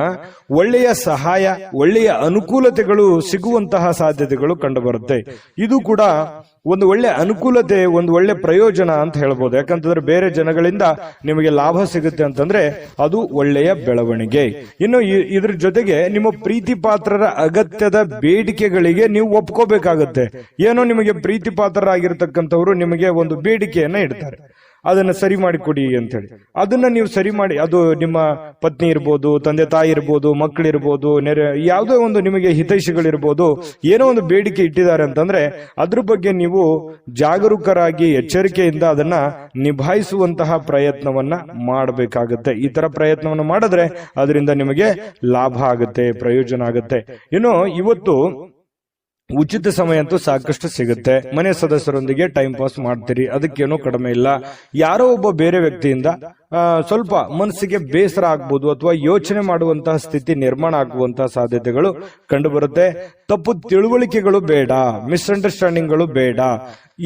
ಒಳ್ಳೆಯ ಸಹಾಯ, ಒಳ್ಳೆಯ ಅನುಕೂಲತೆಗಳು ಸಿಗುವಂತಹ ಸಾಧ್ಯತೆಗಳು ಕಂಡು ಬರುತ್ತೆ. ಇದು ಕೂಡ ಒಂದು ಒಳ್ಳೆ ಅನುಕೂಲತೆ, ಒಂದು ಒಳ್ಳೆ ಪ್ರಯೋಜನ ಅಂತ ಹೇಳ್ಬೋದು. ಯಾಕಂತಂದ್ರೆ ಬೇರೆ ಜನಗಳಿಂದ ನಿಮಗೆ ಲಾಭ ಸಿಗುತ್ತೆ ಅಂತಂದ್ರೆ ಅದು ಒಳ್ಳೆಯ ಬೆಳವಣಿಗೆ. ಇನ್ನು ಇದ್ರ ಜೊತೆಗೆ ನಿಮ್ಮ ಪ್ರೀತಿ ಪಾತ್ರರ ಅಗತ್ಯದ ಬೇಡಿಕೆಗಳಿಗೆ ನೀವು ಒಪ್ಕೋಬೇಕಾಗತ್ತೆ. ಏನೋ ನಿಮಗೆ ಪ್ರೀತಿ ಪಾತ್ರರಾಗಿರ್ತಕ್ಕಂಥವ್ರು ನಿಮಗೆ ಒಂದು ಬೇಡಿಕೆಯನ್ನ ಇಡ್ತಾರೆ, ಅದನ್ನ ಸರಿ ಮಾಡಿಕೊಡಿ ಅಂತ ಹೇಳಿ. ಅದನ್ನ ನೀವು ಸರಿ ಮಾಡಿ, ಅದು ನಿಮ್ಮ ಪತ್ನಿ ಇರ್ಬೋದು, ತಂದೆ ತಾಯಿ ಇರ್ಬೋದು, ಮಕ್ಕಳಿರ್ಬೋದು, ಯಾವುದೋ ಒಂದು ನಿಮಗೆ ಹಿತೈಷಿಗಳಿರ್ಬೋದು, ಏನೋ ಒಂದು ಬೇಡಿಕೆ ಇಟ್ಟಿದ್ದಾರೆ ಅಂತಂದ್ರೆ ಅದ್ರ ಬಗ್ಗೆ ನೀವು ಜಾಗರೂಕರಾಗಿ ಎಚ್ಚರಿಕೆಯಿಂದ ಅದನ್ನ ನಿಭಾಯಿಸುವಂತಹ ಪ್ರಯತ್ನವನ್ನ ಮಾಡಬೇಕಾಗುತ್ತೆ. ಈ ತರ ಪ್ರಯತ್ನವನ್ನು ಮಾಡಿದ್ರೆ ಅದರಿಂದ ನಿಮಗೆ ಲಾಭ ಆಗುತ್ತೆ, ಪ್ರಯೋಜನ ಆಗುತ್ತೆ. ಇನ್ನು ಇವತ್ತು ಉಚಿತ ಸಮಯ ಅಂತೂ ಸಾಕಷ್ಟು ಸಿಗುತ್ತೆ. ಮನೆ ಸದಸ್ಯರೊಂದಿಗೆ ಟೈಮ್ ಪಾಸ್ ಮಾಡ್ತೀರಿ, ಅದಕ್ಕೇನೋ ಕಡಿಮೆ ಇಲ್ಲ. ಯಾರೋ ಒಬ್ಬ ಬೇರೆ ವ್ಯಕ್ತಿಯಿಂದ ಸ್ವಲ್ಪ ಮನಸ್ಸಿಗೆ ಬೇಸರ ಆಗ್ಬೋದು ಅಥವಾ ಯೋಚನೆ ಮಾಡುವಂತಹ ಸ್ಥಿತಿ ನಿರ್ಮಾಣ ಆಗುವಂತಹ ಸಾಧ್ಯತೆಗಳು ಕಂಡು ಬರುತ್ತೆ. ತಪ್ಪು ತಿಳುವಳಿಕೆಗಳು ಬೇಡ, ಮಿಸ್ಅಂಡರ್ಸ್ಟ್ಯಾಂಡಿಂಗ್ಗಳು ಬೇಡ.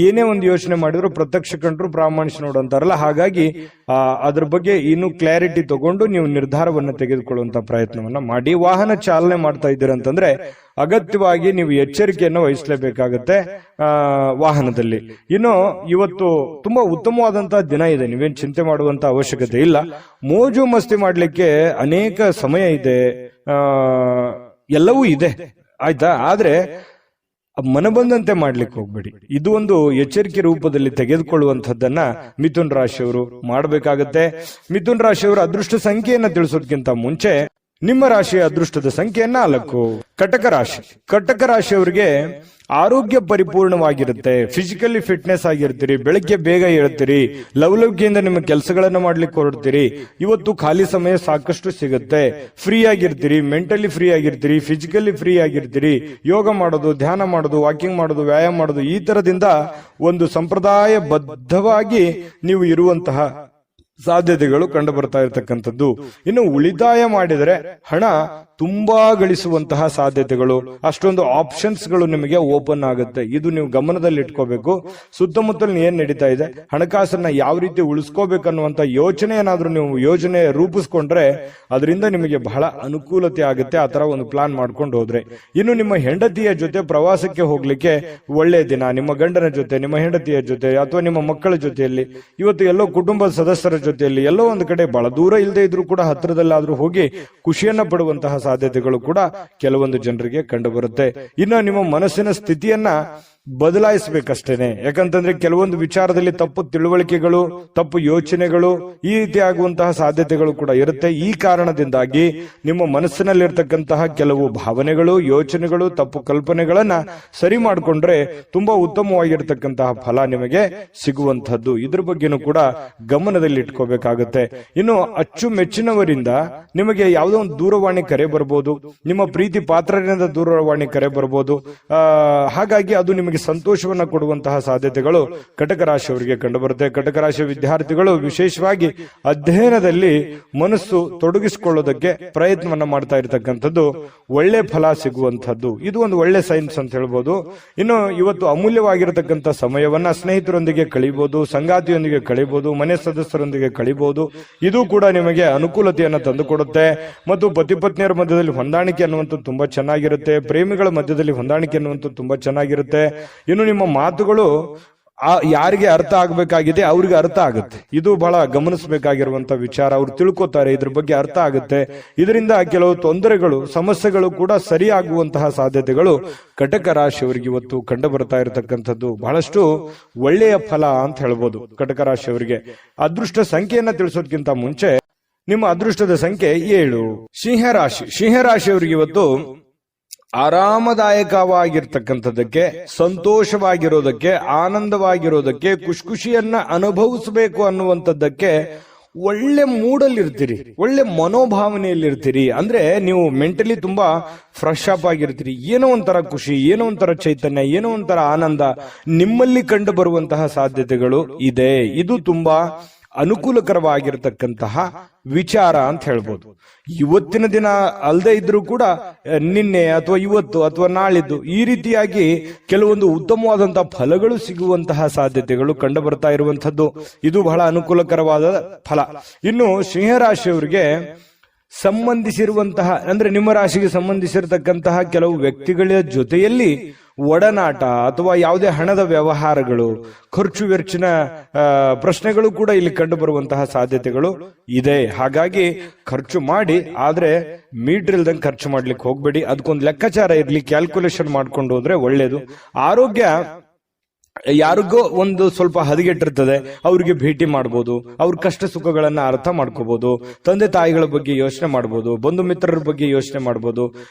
ಏನೇ ಒಂದು ಯೋಚನೆ ಮಾಡಿದ್ರು ಪ್ರತ್ಯಕ್ಷ ಕಂಡ್ರು ಪ್ರಾಮಾಣಿಕ ನೋಡು ಅಂತಾರಲ್ಲ, ಹಾಗಾಗಿ ಅದ್ರ ಬಗ್ಗೆ ಇನ್ನೂ ಕ್ಲಾರಿಟಿ ತಗೊಂಡು ನೀವು ನಿರ್ಧಾರವನ್ನು ತೆಗೆದುಕೊಳ್ಳುವಂತ ಪ್ರಯತ್ನವನ್ನ ಮಾಡಿ. ವಾಹನ ಚಾಲನೆ ಮಾಡ್ತಾ ಇದ್ದೀರಂತಂದ್ರೆ ಅಗತ್ಯವಾಗಿ ನೀವು ಎಚ್ಚರಿಕೆಯನ್ನು ವಹಿಸಲೇಬೇಕಾಗತ್ತೆ ವಾಹನದಲ್ಲಿ. ಇನ್ನು ಇವತ್ತು ತುಂಬಾ ಉತ್ತಮವಾದಂತಹ ದಿನ ಇದೆ, ನೀವೇನ್ ಚಿಂತೆ ಮಾಡುವಂತ ಅವಶ್ಯಕತೆ ಇಲ್ಲ. ಮೋಜು ಮಸ್ತಿ ಮಾಡ್ಲಿಕ್ಕೆ ಅನೇಕ ಸಮಯ ಇದೆ, ಎಲ್ಲವೂ ಇದೆ, ಆಯ್ತಾ. ಆದ್ರೆ ಮನಬಂದಂತೆ ಮಾಡ್ಲಿಕ್ಕೆ ಹೋಗ್ಬೇಡಿ. ಇದು ಒಂದು ಎಚ್ಚರಿಕೆ ರೂಪದಲ್ಲಿ ತೆಗೆದುಕೊಳ್ಳುವಂತದ್ದನ್ನ ಮಿಥುನ್ ರಾಶಿಯವರು ಮಾಡಬೇಕಾಗತ್ತೆ. ಮಿಥುನ್ ರಾಶಿಯವರ ಅದೃಷ್ಟ ಸಂಖ್ಯೆಯನ್ನ ತಿಳಿಸೋದಕ್ಕಿಂತ ಮುಂಚೆ ನಿಮ್ಮ ರಾಶಿಯ ಅದೃಷ್ಟದ ಸಂಖ್ಯೆ 4. ಕಟಕ ರಾಶಿ. ಕಟಕ ರಾಶಿಯವರಿಗೆ ಆರೋಗ್ಯ ಪರಿಪೂರ್ಣವಾಗಿರುತ್ತೆ, ಫಿಸಿಕಲಿ ಫಿಟ್ನೆಸ್ ಆಗಿರ್ತೀರಿ, ಬೆಳಗ್ಗೆ ಬೇಗ ಏಳ್ತೀರಿ, ಲವಲವಿಕೆಯಿಂದ ನಿಮ್ಮ ಕೆಲಸಗಳನ್ನ ಮಾಡ್ಲಿಕ್ಕೆ ಹೊರಡ್ತೀರಿ. ಇವತ್ತು ಖಾಲಿ ಸಮಯ ಸಾಕಷ್ಟು ಸಿಗುತ್ತೆ, ಫ್ರೀ ಆಗಿರ್ತೀರಿ, ಮೆಂಟಲಿ ಫ್ರೀ ಆಗಿರ್ತೀರಿ, ಫಿಸಿಕಲಿ ಫ್ರೀ ಆಗಿರ್ತೀರಿ. ಯೋಗ ಮಾಡೋದು, ಧ್ಯಾನ ಮಾಡೋದು, ವಾಕಿಂಗ್ ಮಾಡೋದು, ವ್ಯಾಯಾಮ ಮಾಡೋದು, ಈ ತರದಿಂದ ಒಂದು ಸಂಪ್ರದಾಯ ಬದ್ಧವಾಗಿ ನೀವು ಇರುವಂತಹ ಸಾಧ್ಯತೆಗಳು ಕಂಡು ಬರ್ತಾ ಇರತಕ್ಕಂಥದ್ದು. ಇನ್ನು ಉಳಿತಾಯ ಮಾಡಿದರೆ ಹಣ ತುಂಬಾ ಗಳಿಸುವಂತಹ ಸಾಧ್ಯತೆಗಳು, ಅಷ್ಟೊಂದು ಆಪ್ಷನ್ಸ್ ಗಳು ನಿಮಗೆ ಓಪನ್ ಆಗುತ್ತೆ. ಇದು ನೀವು ಗಮನದಲ್ಲಿ ಇಟ್ಕೋಬೇಕು. ಸುತ್ತಮುತ್ತಲು ಏನ್ ನಡೀತಾ ಇದೆ, ಹಣಕಾಸನ್ನ ಯಾವ ರೀತಿ ಉಳಿಸ್ಕೋಬೇಕನ್ನುವಂತ ಯೋಚನೆ ಏನಾದ್ರೂ ನೀವು ಯೋಜನೆ ರೂಪಿಸ್ಕೊಂಡ್ರೆ ಅದರಿಂದ ನಿಮಗೆ ಬಹಳ ಅನುಕೂಲತೆ ಆಗುತ್ತೆ. ಆ ತರ ಒಂದು ಪ್ಲಾನ್ ಮಾಡ್ಕೊಂಡು ಹೋದ್ರೆ. ಇನ್ನು ನಿಮ್ಮ ಹೆಂಡತಿಯ ಜೊತೆ ಪ್ರವಾಸಕ್ಕೆ ಹೋಗ್ಲಿಕ್ಕೆ ಒಳ್ಳೆಯ ದಿನ. ನಿಮ್ಮ ಗಂಡನ ಜೊತೆ, ನಿಮ್ಮ ಹೆಂಡತಿಯ ಜೊತೆ ಅಥವಾ ನಿಮ್ಮ ಮಕ್ಕಳ ಜೊತೆಯಲ್ಲಿ, ಇವತ್ತು ಎಲ್ಲೋ ಕುಟುಂಬದ ಸದಸ್ಯರ ಜೊತೆಯಲ್ಲಿ ಎಲ್ಲೋ ಒಂದು ಕಡೆ ಬಹಳ ದೂರ ಇಲ್ಲದೆ ಇದ್ರೂ ಕೂಡ ಹತ್ತಿರದಲ್ಲಾದ್ರೂ ಹೋಗಿ ಖುಷಿಯನ್ನ ಪಡುವಂತಹ ಸಾಧ್ಯತೆಗಳು ಕೂಡ ಕೆಲವೊಂದು ಜನರಿಗೆ ಕಂಡು ಬರುತ್ತೆ. ಇನ್ನು ನಿಮ್ಮ ಮನಸ್ಸಿನ ಸ್ಥಿತಿಯನ್ನ ಬದಲಾಯಿಸಬೇಕಷ್ಟೇನೆ. ಯಾಕಂತಂದ್ರೆ ಕೆಲವೊಂದು ವಿಚಾರದಲ್ಲಿ ತಪ್ಪು ತಿಳುವಳಿಕೆಗಳು, ತಪ್ಪು ಯೋಚನೆಗಳು, ಈ ರೀತಿ ಆಗುವಂತಹ ಸಾಧ್ಯತೆಗಳು ಕೂಡ ಇರುತ್ತೆ. ಈ ಕಾರಣದಿಂದಾಗಿ ನಿಮ್ಮ ಮನಸ್ಸಿನಲ್ಲಿರ್ತಕ್ಕಂತಹ ಕೆಲವು ಭಾವನೆಗಳು, ಯೋಚನೆಗಳು, ತಪ್ಪು ಕಲ್ಪನೆಗಳನ್ನ ಸರಿ ಮಾಡಿಕೊಂಡ್ರೆ ತುಂಬಾ ಉತ್ತಮವಾಗಿರ್ತಕ್ಕಂತಹ ಫಲ ನಿಮಗೆ ಸಿಗುವಂತಹದ್ದು. ಇದ್ರ ಬಗ್ಗೆನೂ ಕೂಡ ಗಮನದಲ್ಲಿ ಇಟ್ಕೋಬೇಕಾಗುತ್ತೆ. ಇನ್ನು ಅಚ್ಚುಮೆಚ್ಚಿನವರಿಂದ ನಿಮಗೆ ಯಾವುದೋ ಒಂದು ದೂರವಾಣಿ ಕರೆ ಬರ್ಬೋದು, ನಿಮ್ಮ ಪ್ರೀತಿ ಪಾತ್ರರಿಂದ ದೂರವಾಣಿ ಕರೆ ಬರ್ಬೋದು. ಹಾಗಾಗಿ ಅದು ನಿಮಗೆ ಸಂತೋಷವನ್ನ ಕೊಡುವಂತಹ ಸಾಧ್ಯತೆಗಳು ಕಟಕ ರಾಶಿಯವರಿಗೆ ಕಂಡುಬರುತ್ತೆ. ಕಟಕ ರಾಶಿಯ ವಿದ್ಯಾರ್ಥಿಗಳು ವಿಶೇಷವಾಗಿ ಅಧ್ಯಯನದಲ್ಲಿ ಮನಸ್ಸು ತೊಡಗಿಸಿಕೊಳ್ಳೋದಕ್ಕೆ ಪ್ರಯತ್ನವನ್ನ ಮಾಡ್ತಾ ಇರತಕ್ಕಂಥದ್ದು ಒಳ್ಳೆ ಫಲ ಸಿಗುವಂತಹದ್ದು. ಇದು ಒಂದು ಒಳ್ಳೆ ಸೈನ್ಸ್ ಅಂತ ಹೇಳ್ಬೋದು. ಇನ್ನು ಇವತ್ತು ಅಮೂಲ್ಯವಾಗಿರತಕ್ಕಂಥ ಸಮಯವನ್ನ ಸ್ನೇಹಿತರೊಂದಿಗೆ ಕಳಿಬಹುದು, ಸಂಗಾತಿಯೊಂದಿಗೆ ಕಳಿಬಹುದು, ಮನೆ ಸದಸ್ಯರೊಂದಿಗೆ ಕಳಿಬಹುದು. ಇದು ಕೂಡ ನಿಮಗೆ ಅನುಕೂಲತೆಯನ್ನು ತಂದುಕೊಡುತ್ತೆ. ಮತ್ತು ಪತಿ ಪತ್ನಿಯರ ಮಧ್ಯದಲ್ಲಿ ಹೊಂದಾಣಿಕೆ ಅನ್ನುವಂಥದ್ದು ತುಂಬಾ ಚೆನ್ನಾಗಿರುತ್ತೆ. ಪ್ರೇಮಿಗಳ ಮಧ್ಯದಲ್ಲಿ ಹೊಂದಾಣಿಕೆ ಅನ್ನುವಂಥದ್ದು ತುಂಬಾ ಚೆನ್ನಾಗಿರುತ್ತೆ. ಇನ್ನು ನಿಮ್ಮ ಮಾತುಗಳು ಯಾರಿಗೆ ಅರ್ಥ ಆಗಬೇಕಾಗಿದೆ ಅವ್ರಿಗೆ ಅರ್ಥ ಆಗುತ್ತೆ. ಇದು ಬಹಳ ಗಮನಿಸಬೇಕಾಗಿರುವಂತ ವಿಚಾರ. ಅವ್ರು ತಿಳ್ಕೊತಾರೆ, ಇದ್ರ ಬಗ್ಗೆ ಅರ್ಥ ಆಗುತ್ತೆ. ಇದರಿಂದ ಕೆಲವು ತೊಂದರೆಗಳು, ಸಮಸ್ಯೆಗಳು ಕೂಡ ಸರಿಯಾಗುವಂತಹ ಸಾಧ್ಯತೆಗಳು ಕಟಕ ರಾಶಿಯವರಿಗೆ ಇವತ್ತು ಕಂಡು ಬರ್ತಾ ಇರತಕ್ಕಂಥದ್ದು ಬಹಳಷ್ಟು ಒಳ್ಳೆಯ ಫಲ ಅಂತ ಹೇಳ್ಬೋದು. ಕಟಕ ರಾಶಿಯವರಿಗೆ ಅದೃಷ್ಟ ಸಂಖ್ಯೆಯನ್ನ ತಿಳಿಸೋದಕ್ಕಿಂತ ಮುಂಚೆ ನಿಮ್ಮ ಅದೃಷ್ಟದ ಸಂಖ್ಯೆ 7. ಸಿಂಹರಾಶಿ. ಸಿಂಹರಾಶಿಯವರಿಗೆ ಇವತ್ತು ಆರಾಮದಾಯಕವಾಗಿರ್ತಕ್ಕಂಥದ್ದಕ್ಕೆ, ಸಂತೋಷವಾಗಿರೋದಕ್ಕೆ, ಆನಂದವಾಗಿರೋದಕ್ಕೆ, ಖುಷಿಯನ್ನ ಅನುಭವಿಸಬೇಕು ಅನ್ನುವಂಥದ್ದಕ್ಕೆ ಒಳ್ಳೆ ಮೂಡಲ್ಲಿರ್ತೀರಿ, ಒಳ್ಳೆ ಮನೋಭಾವನೆಯಲ್ಲಿರ್ತೀರಿ. ಅಂದ್ರೆ ನೀವು ಮೆಂಟಲಿ ತುಂಬಾ ಫ್ರೆಶ್ ಅಪ್ ಆಗಿರ್ತೀರಿ. ಏನೋ ಒಂಥರ ಖುಷಿ, ಏನೋ ಒಂಥರ ಚೈತನ್ಯ, ಏನೋ ಒಂಥರ ಆನಂದ ನಿಮ್ಮಲ್ಲಿ ಕಂಡು ಬರುವಂತಹ ಸಾಧ್ಯತೆಗಳು ಇದೆ. ಇದು ತುಂಬಾ ಅನುಕೂಲಕರವಾಗಿರ್ತಕ್ಕಂತಹ ವಿಚಾರ ಅಂತ ಹೇಳ್ಬೋದು. ಇವತ್ತಿನ ದಿನ ಅಲ್ಲದೆ ಇದ್ರೂ ಕೂಡ ನಿನ್ನೆ ಅಥವಾ ಇವತ್ತು ಅಥವಾ ನಾಳಿದ್ದು ಈ ರೀತಿಯಾಗಿ ಕೆಲವೊಂದು ಉತ್ತಮವಾದಂತಹ ಫಲಗಳು ಸಿಗುವಂತಹ ಸಾಧ್ಯತೆಗಳು ಕಂಡು ಬರ್ತಾ ಇರುವಂತದ್ದು. ಇದು ಬಹಳ ಅನುಕೂಲಕರವಾದ ಫಲ. ಇನ್ನು ಸಿಂಹರಾಶಿಯವರಿಗೆ ಸಂಬಂಧಿಸಿರುವಂತಹ, ಅಂದ್ರೆ ನಿಮ್ಮ ರಾಶಿಗೆ ಸಂಬಂಧಿಸಿರತಕ್ಕಂತಹ ಕೆಲವು ವ್ಯಕ್ತಿಗಳ ಜೊತೆಯಲ್ಲಿ ಒಡನಾಟ ಅಥವಾ ಯಾವುದೇ ಹಣದ ವ್ಯವಹಾರಗಳು, ಖರ್ಚು ವೆಚ್ಚಿನ ಪ್ರಶ್ನೆಗಳು ಕೂಡ ಇಲ್ಲಿ ಕಂಡು ಬರುವಂತಹ ಸಾಧ್ಯತೆಗಳು ಇದೆ. ಹಾಗಾಗಿ ಖರ್ಚು ಮಾಡಿ, ಆದ್ರೆ ಮೀಟರ್ ಇಲ್ದಂಗೆ ಖರ್ಚು ಮಾಡ್ಲಿಕ್ಕೆ ಹೋಗ್ಬೇಡಿ. ಅದಕ್ಕೊಂದು ಲೆಕ್ಕಾಚಾರ ಇರ್ಲಿ, ಕ್ಯಾಲ್ಕುಲೇಷನ್ ಮಾಡ್ಕೊಂಡು ಹೋದ್ರೆ ಒಳ್ಳೇದು. ಆರೋಗ್ಯ ಯಾರಿಗೋ ಒಂದು ಸ್ವಲ್ಪ ಹದಗೆಟ್ಟಿರ್ತದೆ, ಅವ್ರಿಗೆ ಭೇಟಿ ಮಾಡ್ಬೋದು, ಅವ್ರ ಕಷ್ಟ ಸುಖಗಳನ್ನ ಅರ್ಥ ಮಾಡ್ಕೋಬಹುದು, ತಂದೆ ತಾಯಿಗಳ ಬಗ್ಗೆ ಯೋಚನೆ ಮಾಡ್ಬೋದು, ಬಂಧು ಮಿತ್ರರ ಬಗ್ಗೆ ಯೋಚನೆ ಮಾಡ್ಬೋದು.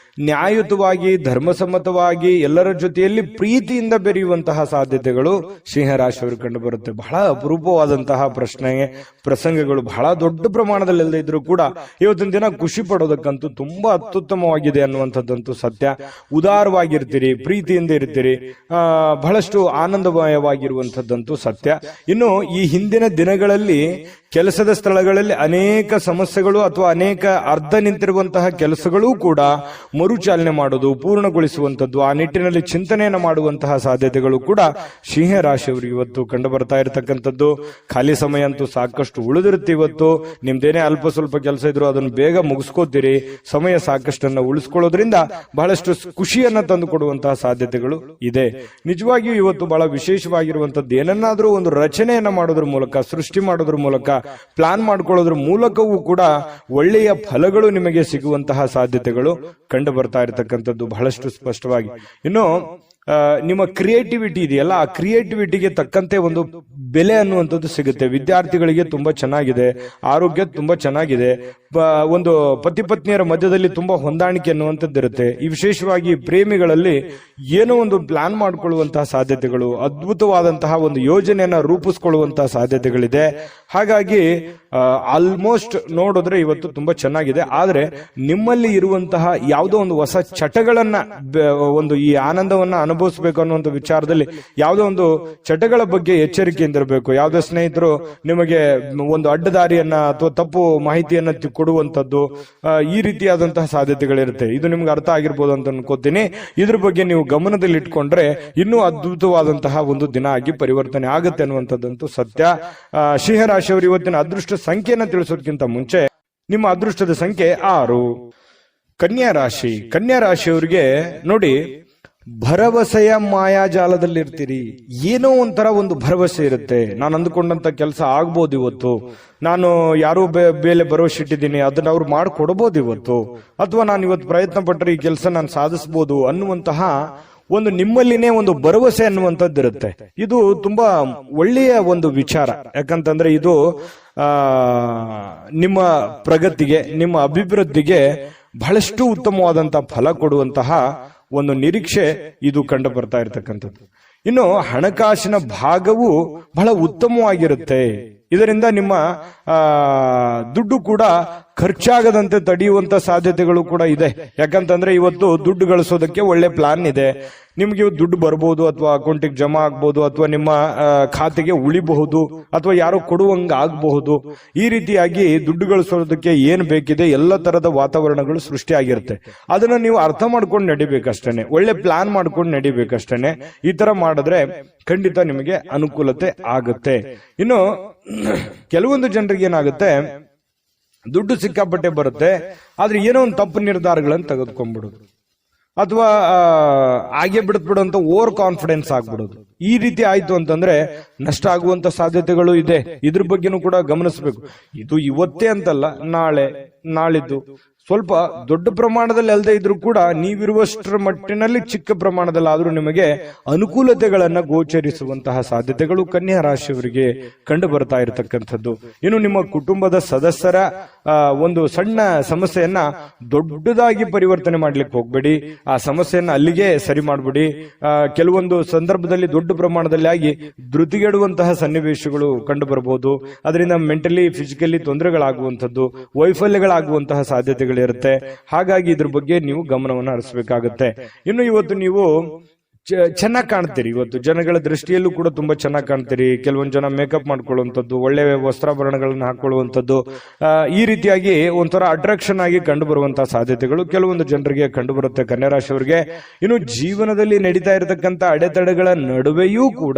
ನ್ಯಾಯಯುತವಾಗಿ, ಧರ್ಮಸಮ್ಮತವಾಗಿ ಎಲ್ಲರ ಜೊತೆಯಲ್ಲಿ ಪ್ರೀತಿಯಿಂದ ಬೆರೆಯುವಂತಹ ಸಾಧ್ಯತೆಗಳು ಸಿಂಹರಾಶಿಯವರು ಕಂಡು ಬರುತ್ತೆ. ಬಹಳ ಅಪರೂಪವಾದಂತಹ ಪ್ರಸಂಗಗಳು ಬಹಳ ದೊಡ್ಡ ಪ್ರಮಾಣದಲ್ಲಿ ಇದ್ರೂ ಕೂಡ ಇವತ್ತಿನ ದಿನ ಖುಷಿ ಪಡೋದಕ್ಕಂತೂ ತುಂಬಾ ಅತ್ಯುತ್ತಮವಾಗಿದೆ ಅನ್ನುವಂಥದ್ದಂತೂ ಸತ್ಯ. ಉದಾರವಾಗಿರ್ತೀರಿ, ಪ್ರೀತಿಯಿಂದ ಇರ್ತೀರಿ, ಬಹಳಷ್ಟು ಆನಂದಮಯವಾಗಿರುವಂತದ್ದಂತೂ ಸತ್ಯ. ಇನ್ನು ಈ ಹಿಂದಿನ ದಿನಗಳಲ್ಲಿ ಕೆಲಸದ ಸ್ಥಳಗಳಲ್ಲಿ ಅನೇಕ ಸಮಸ್ಯೆಗಳು ಅಥವಾ ಅನೇಕ ಅರ್ಧ ನಿಂತಿರುವಂತಹ ಕೆಲಸಗಳೂ ಕೂಡ ಮರುಚಾಲನೆ ಮಾಡೋದು, ಪೂರ್ಣಗೊಳಿಸುವಂತದ್ದು, ಆ ನಿಟ್ಟಿನಲ್ಲಿ ಚಿಂತನೆಯನ್ನು ಮಾಡುವಂತಹ ಸಾಧ್ಯತೆಗಳು ಕೂಡ ಸಿಂಹರಾಶಿಯವರಿಗೆ ಇವತ್ತು ಕಂಡು ಬರ್ತಾ ಇರತಕ್ಕಂಥದ್ದು. ಖಾಲಿ ಸಮಯ ಅಂತೂ ಸಾಕಷ್ಟು ಉಳಿದಿರುತ್ತೆ. ಇವತ್ತು ನಿಮ್ದೇನೇ ಅಲ್ಪ ಸ್ವಲ್ಪ ಕೆಲಸ ಇದ್ರು ಅದನ್ನು ಬೇಗ ಮುಗಿಸ್ಕೋತೀರಿ. ಸಮಯ ಸಾಕಷ್ಟನ್ನ ಉಳಿಸ್ಕೊಳ್ಳೋದ್ರಿಂದ ಬಹಳಷ್ಟು ಖುಷಿಯನ್ನ ತಂದು ಕೊಡುವಂತಹ ಸಾಧ್ಯತೆಗಳು ಇದೆ. ನಿಜವಾಗಿಯೂ ಇವತ್ತು ಬಹಳ ವಿಶೇಷವಾಗಿರುವಂತದ್ದು, ಏನನ್ನಾದ್ರೂ ಒಂದು ರಚನೆಯನ್ನ ಮಾಡೋದ್ರ ಮೂಲಕ, ಸೃಷ್ಟಿ ಮಾಡೋದ್ರ ಮೂಲಕ, ಪ್ಲಾನ್ ಮಾಡ್ಕೊಳ್ಳೋದ್ರ ಮೂಲಕವೂ ಕೂಡ ಒಳ್ಳೆಯ ಫಲಗಳು ನಿಮಗೆ ಸಿಗುವಂತಹ ಸಾಧ್ಯತೆಗಳು ಕಂಡು ಬರ್ತಾ ಇರತಕ್ಕಂಥದ್ದು ಬಹಳಷ್ಟು ಸ್ಪಷ್ಟವಾಗಿ. ಇನ್ನು ನಿಮ್ಮ ಕ್ರಿಯೇಟಿವಿಟಿ ಇದೆಯಲ್ಲ, ಆ ಕ್ರಿಯೇಟಿವಿಟಿಗೆ ತಕ್ಕಂತೆ ಒಂದು ಬೆಲೆ ಅನ್ನುವಂಥದ್ದು ಸಿಗುತ್ತೆ. ವಿದ್ಯಾರ್ಥಿಗಳಿಗೆ ತುಂಬಾ ಚೆನ್ನಾಗಿದೆ, ಆರೋಗ್ಯ ತುಂಬಾ ಚೆನ್ನಾಗಿದೆ, ಒಂದು ಪತಿ ಪತ್ನಿಯರ ಮಧ್ಯದಲ್ಲಿ ತುಂಬಾ ಹೊಂದಾಣಿಕೆ ಅನ್ನುವಂಥದ್ದು ಇರುತ್ತೆ. ಈ ವಿಶೇಷವಾಗಿ ಪ್ರೇಮಿಗಳಲ್ಲಿ ಏನೋ ಒಂದು ಪ್ಲಾನ್ ಮಾಡಿಕೊಳ್ಳುವಂತಹ ಸಾಧ್ಯತೆಗಳು, ಅದ್ಭುತವಾದಂತಹ ಒಂದು ಯೋಜನೆಯನ್ನ ರೂಪಿಸ್ಕೊಳ್ಳುವಂತಹ ಸಾಧ್ಯತೆಗಳಿದೆ. ಹಾಗಾಗಿ ಆಲ್ಮೋಸ್ಟ್ ನೋಡಿದ್ರೆ ಇವತ್ತು ತುಂಬಾ ಚೆನ್ನಾಗಿದೆ. ಆದ್ರೆ ನಿಮ್ಮಲ್ಲಿ ಇರುವಂತಹ ಯಾವುದೋ ಒಂದು ಹೊಸ ಚಟಗಳನ್ನ, ಒಂದು ಈ ಆನಂದವನ್ನ ಅನುಭವಿಸಬೇಕು ಅನ್ನುವಂಥ ವಿಚಾರದಲ್ಲಿ ಯಾವುದೋ ಒಂದು ಚಟಗಳ ಬಗ್ಗೆ ಎಚ್ಚರಿಕೆಯಿಂದ ಇರಬೇಕು. ಯಾವುದೇ ಸ್ನೇಹಿತರು ನಿಮಗೆ ಒಂದು ಅಡ್ಡದಾರಿಯನ್ನ ಅಥವಾ ತಪ್ಪು ಮಾಹಿತಿಯನ್ನ ಕೊಡುವಂತದ್ದು, ಈ ರೀತಿಯಾದಂತಹ ಸಾಧ್ಯತೆಗಳಿರುತ್ತೆ. ಇದು ನಿಮ್ಗೆ ಅರ್ಥ ಆಗಿರ್ಬೋದು ಅಂತ ಅನ್ಕೋತೀನಿ. ಇದ್ರ ಬಗ್ಗೆ ನೀವು ಗಮನದಲ್ಲಿ ಇಟ್ಕೊಂಡ್ರೆ ಇನ್ನೂ ಅದ್ಭುತವಾದಂತಹ ಒಂದು ದಿನ ಆಗಿ ಪರಿವರ್ತನೆ ಆಗುತ್ತೆ ಅನ್ನುವಂಥದ್ದಂತೂ ಸತ್ಯ. ಸಿಂಹರಾಶಿಯವರು ಇವತ್ತಿನ ಅದೃಷ್ಟ ಸಂಖ್ಯೆಯನ್ನು ತಿಳಿಸೋದಕ್ಕಿಂತ ಮುಂಚೆ ನಿಮ್ಮ ಅದೃಷ್ಟದ ಸಂಖ್ಯೆ 6. ಕನ್ಯಾ ರಾಶಿ. ಕನ್ಯಾ ರಾಶಿಯವರಿಗೆ ನೋಡಿ, ಭರವಸೆಯ ಮಾಯಾಜಾಲದಲ್ಲಿರ್ತೀರಿ. ಏನೋ ಒಂಥರ ಒಂದು ಭರವಸೆ ಇರುತ್ತೆ, ನಾನು ಅಂದುಕೊಂಡಂತ ಕೆಲಸ ಆಗ್ಬೋದು ಇವತ್ತು, ನಾನು ಯಾರೋ ಬೇಲೆ ಭರವಸೆ ಇಟ್ಟಿದ್ದೀನಿ, ಅದನ್ನ ಅವ್ರು ಮಾಡಿಕೊಡ್ಬೋದು ಇವತ್ತು, ಅಥವಾ ನಾನು ಇವತ್ತು ಪ್ರಯತ್ನ ಪಟ್ಟರೆ ಈ ಕೆಲಸ ನಾನು ಸಾಧಿಸಬಹುದು ಅನ್ನುವಂತಹ ಒಂದು ನಿಮ್ಮಲ್ಲಿನೇ ಒಂದು ಭರವಸೆ ಅನ್ನುವಂಥದ್ದು ಇರುತ್ತೆ. ಇದು ತುಂಬಾ ಒಳ್ಳೆಯ ಒಂದು ವಿಚಾರ. ಯಾಕಂತಂದ್ರೆ ಇದು ನಿಮ್ಮ ಪ್ರಗತಿಗೆ, ನಿಮ್ಮ ಅಭಿವೃದ್ಧಿಗೆ ಬಹಳಷ್ಟು ಉತ್ತಮವಾದಂತಹ ಫಲ ಕೊಡುವಂತಹ ಒಂದು ನಿರೀಕ್ಷೆ ಇದು ಕಂಡು ಬರ್ತಾ ಇರತಕ್ಕಂಥದ್ದು. ಇನ್ನು ಹಣಕಾಸಿನ ಭಾಗವು ಬಹಳ ಉತ್ತಮವಾಗಿರುತ್ತೆ. ಇದರಿಂದ ನಿಮ್ಮ ದುಡ್ಡು ಕೂಡ ಖರ್ಚಾಗದಂತೆ ತಡೆಯುವಂತ ಸಾಧ್ಯತೆಗಳು ಕೂಡ ಇದೆ. ಯಾಕಂತಂದ್ರೆ ಇವತ್ತು ದುಡ್ಡು ಗಳಿಸೋದಕ್ಕೆ ಒಳ್ಳೆ ಪ್ಲಾನ್ ಇದೆ. ನಿಮ್ಗೆ ದುಡ್ಡು ಬರ್ಬೋದು, ಅಥವಾ ಅಕೌಂಟಿಗೆ ಜಮಾ ಆಗ್ಬಹುದು, ಅಥವಾ ನಿಮ್ಮ ಖಾತೆಗೆ ಉಳಿಬಹುದು, ಅಥವಾ ಯಾರೋ ಕೊಡುವಂಗ ಆಗಬಹುದು. ಈ ರೀತಿಯಾಗಿ ದುಡ್ಡು ಗಳಿಸೋದಕ್ಕೆ ಏನ್ ಬೇಕಿದೆ ಎಲ್ಲ ತರದ ವಾತಾವರಣಗಳು ಸೃಷ್ಟಿಯಾಗಿರುತ್ತೆ. ಅದನ್ನ ನೀವು ಅರ್ಥ ಮಾಡ್ಕೊಂಡು ನಡಿಬೇಕಷ್ಟೇನೆ, ಒಳ್ಳೆ ಪ್ಲಾನ್ ಮಾಡ್ಕೊಂಡು ನಡಿಬೇಕಷ್ಟೇನೆ. ಈ ತರ ಮಾಡಿದ್ರೆ ಖಂಡಿತ ನಿಮಗೆ ಅನುಕೂಲತೆ ಆಗುತ್ತೆ. ಇನ್ನು ಕೆಲವೊಂದು ಜನರಿಗೆ ಏನಾಗುತ್ತೆ, ದುಡ್ಡು ಸಿಕ್ಕಾಪಟ್ಟೆ ಬರುತ್ತೆ, ಆದ್ರೆ ಏನೋ ಒಂದು ತಪ್ಪು ನಿರ್ಧಾರಗಳನ್ನು ತೆಗೆದುಕೊಂಡ್ಬಿಡೋದು, ಅಥವಾ ಹಾಗೆ ಬಿಡುತ್ತ ಓವರ್ ಕಾನ್ಫಿಡೆನ್ಸ್ ಆಗ್ಬಿಡೋದು. ಈ ರೀತಿ ಆಯ್ತು ಅಂತಂದ್ರೆ ನಷ್ಟ ಆಗುವಂತ ಸಾಧ್ಯತೆಗಳು ಇದೆ. ಇದ್ರ ಬಗ್ಗೆನೂ ಕೂಡ ಗಮನಿಸಬೇಕು. ಇದು ಇವತ್ತೇ ಅಂತಲ್ಲ, ನಾಳೆ, ನಾಳಿದ್ದು ಸ್ವಲ್ಪ ದೊಡ್ಡ ಪ್ರಮಾಣದಲ್ಲಿ ಅಲ್ಲದೆ ಇದ್ರೂ ಕೂಡ ನೀವಿರುವಷ್ಟರ ಮಟ್ಟಿನಲ್ಲಿ ಚಿಕ್ಕ ಪ್ರಮಾಣದಲ್ಲಿ ಆದ್ರೂ ನಿಮಗೆ ಅನುಕೂಲತೆಗಳನ್ನ ಗೋಚರಿಸುವಂತಹ ಸಾಧ್ಯತೆಗಳು ಕನ್ಯಾ ರಾಶಿಯವರಿಗೆ ಕಂಡು ಬರ್ತಾ ಇರತಕ್ಕಂಥದ್ದು. ಇನ್ನು ನಿಮ್ಮ ಕುಟುಂಬದ ಸದಸ್ಯರ ಒಂದು ಸಣ್ಣ ಸಮಸ್ಯೆಯನ್ನ ದೊಡ್ಡದಾಗಿ ಪರಿವರ್ತನೆ ಮಾಡ್ಲಿಕ್ಕೆ ಹೋಗ್ಬೇಡಿ. ಆ ಸಮಸ್ಯೆಯನ್ನ ಅಲ್ಲಿಗೆ ಸರಿ ಮಾಡ್ಬಿಡಿ. ಕೆಲವೊಂದು ಸಂದರ್ಭದಲ್ಲಿ ದೊಡ್ಡ ಪ್ರಮಾಣದಲ್ಲಿ ಆಗಿ ಧೃತಿಗೆಡುವಂತಹ ಸನ್ನಿವೇಶಗಳು ಕಂಡು ಬರಬಹುದು. ಅದರಿಂದ ಮೆಂಟಲಿ ಫಿಸಿಕಲಿ ತೊಂದರೆಗಳಾಗುವಂಥದ್ದು, ವೈಫಲ್ಯಗಳಾಗುವಂತಹ ಸಾಧ್ಯತೆಗಳಿರುತ್ತೆ. ಹಾಗಾಗಿ ಇದ್ರ ಬಗ್ಗೆ ನೀವು ಗಮನವನ್ನು ಹರಿಸಬೇಕಾಗುತ್ತೆ. ಇನ್ನು ಇವತ್ತು ನೀವು ಚೆನ್ನಾಗಿ ಕಾಣ್ತೀರಿ. ಇವತ್ತು ಜನಗಳ ದೃಷ್ಟಿಯಲ್ಲೂ ಕೂಡ ತುಂಬಾ ಚೆನ್ನಾಗಿ ಕಾಣ್ತೀರಿ. ಕೆಲವೊಂದು ಜನ ಮೇಕಪ್ ಮಾಡ್ಕೊಳ್ಳುವಂಥದ್ದು, ಒಳ್ಳೆ ವಸ್ತ್ರಾಭರಣಗಳನ್ನು ಹಾಕೊಳ್ಳುವಂಥದ್ದು, ಈ ರೀತಿಯಾಗಿ ಒಂಥರ ಅಟ್ರಾಕ್ಷನ್ ಆಗಿ ಕಂಡು ಬರುವಂತಹ ಸಾಧ್ಯತೆಗಳು ಕೆಲವೊಂದು ಜನರಿಗೆ ಕಂಡು ಬರುತ್ತೆ ಕನ್ಯಾ ರಾಶಿಯವರಿಗೆ. ಇನ್ನು ಜೀವನದಲ್ಲಿ ನಡೀತಾ ಇರತಕ್ಕಂತ ಅಡೆತಡೆಗಳ ನಡುವೆಯೂ ಕೂಡ